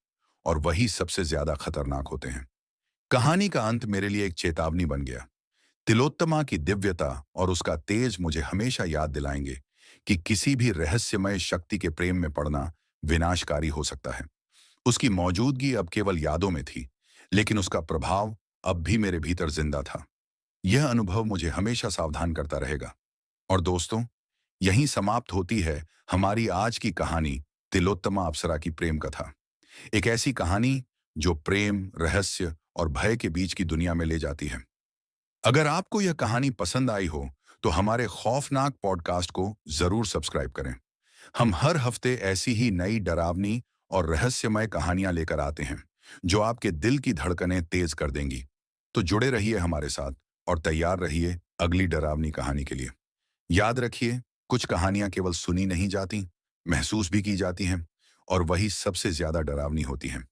और वही सबसे ज्यादा खतरनाक होते हैं। कहानी का अंत मेरे लिए एक चेतावनी बन गया। तिलोत्तमा की दिव्यता और उसका तेज मुझे हमेशा याद दिलाएंगे कि किसी भी रहस्यमय शक्ति के प्रेम में पड़ना विनाशकारी हो सकता है। उसकी मौजूदगी अब केवल यादों में थी, लेकिन उसका प्रभाव अब भी मेरे भीतर जिंदा था। यह अनुभव मुझे हमेशा सावधान करता रहेगा। और दोस्तों, यहीं समाप्त होती है हमारी आज की कहानी, तिलोत्तमा अप्सरा की प्रेम कथा। एक ऐसी कहानी जो प्रेम, रहस्य और भय के बीच की दुनिया में ले जाती है। अगर आपको यह कहानी पसंद आई हो, तो हमारे खौफनाक पॉडकास्ट को जरूर सब्सक्राइब करें। हम हर हफ्ते ऐसी ही नई डरावनी और रहस्यमय कहानियां लेकर आते हैं, जो आपके दिल की धड़कनें तेज कर देंगी। तो जुड़े रहिए हमारे साथ और तैयार रहिए अगली डरावनी कहानी के लिए। याद रखिए, कुछ कहानियां केवल सुनी नहीं जाती, महसूस भी की जाती हैं, और वही सबसे ज्यादा डरावनी होती हैं।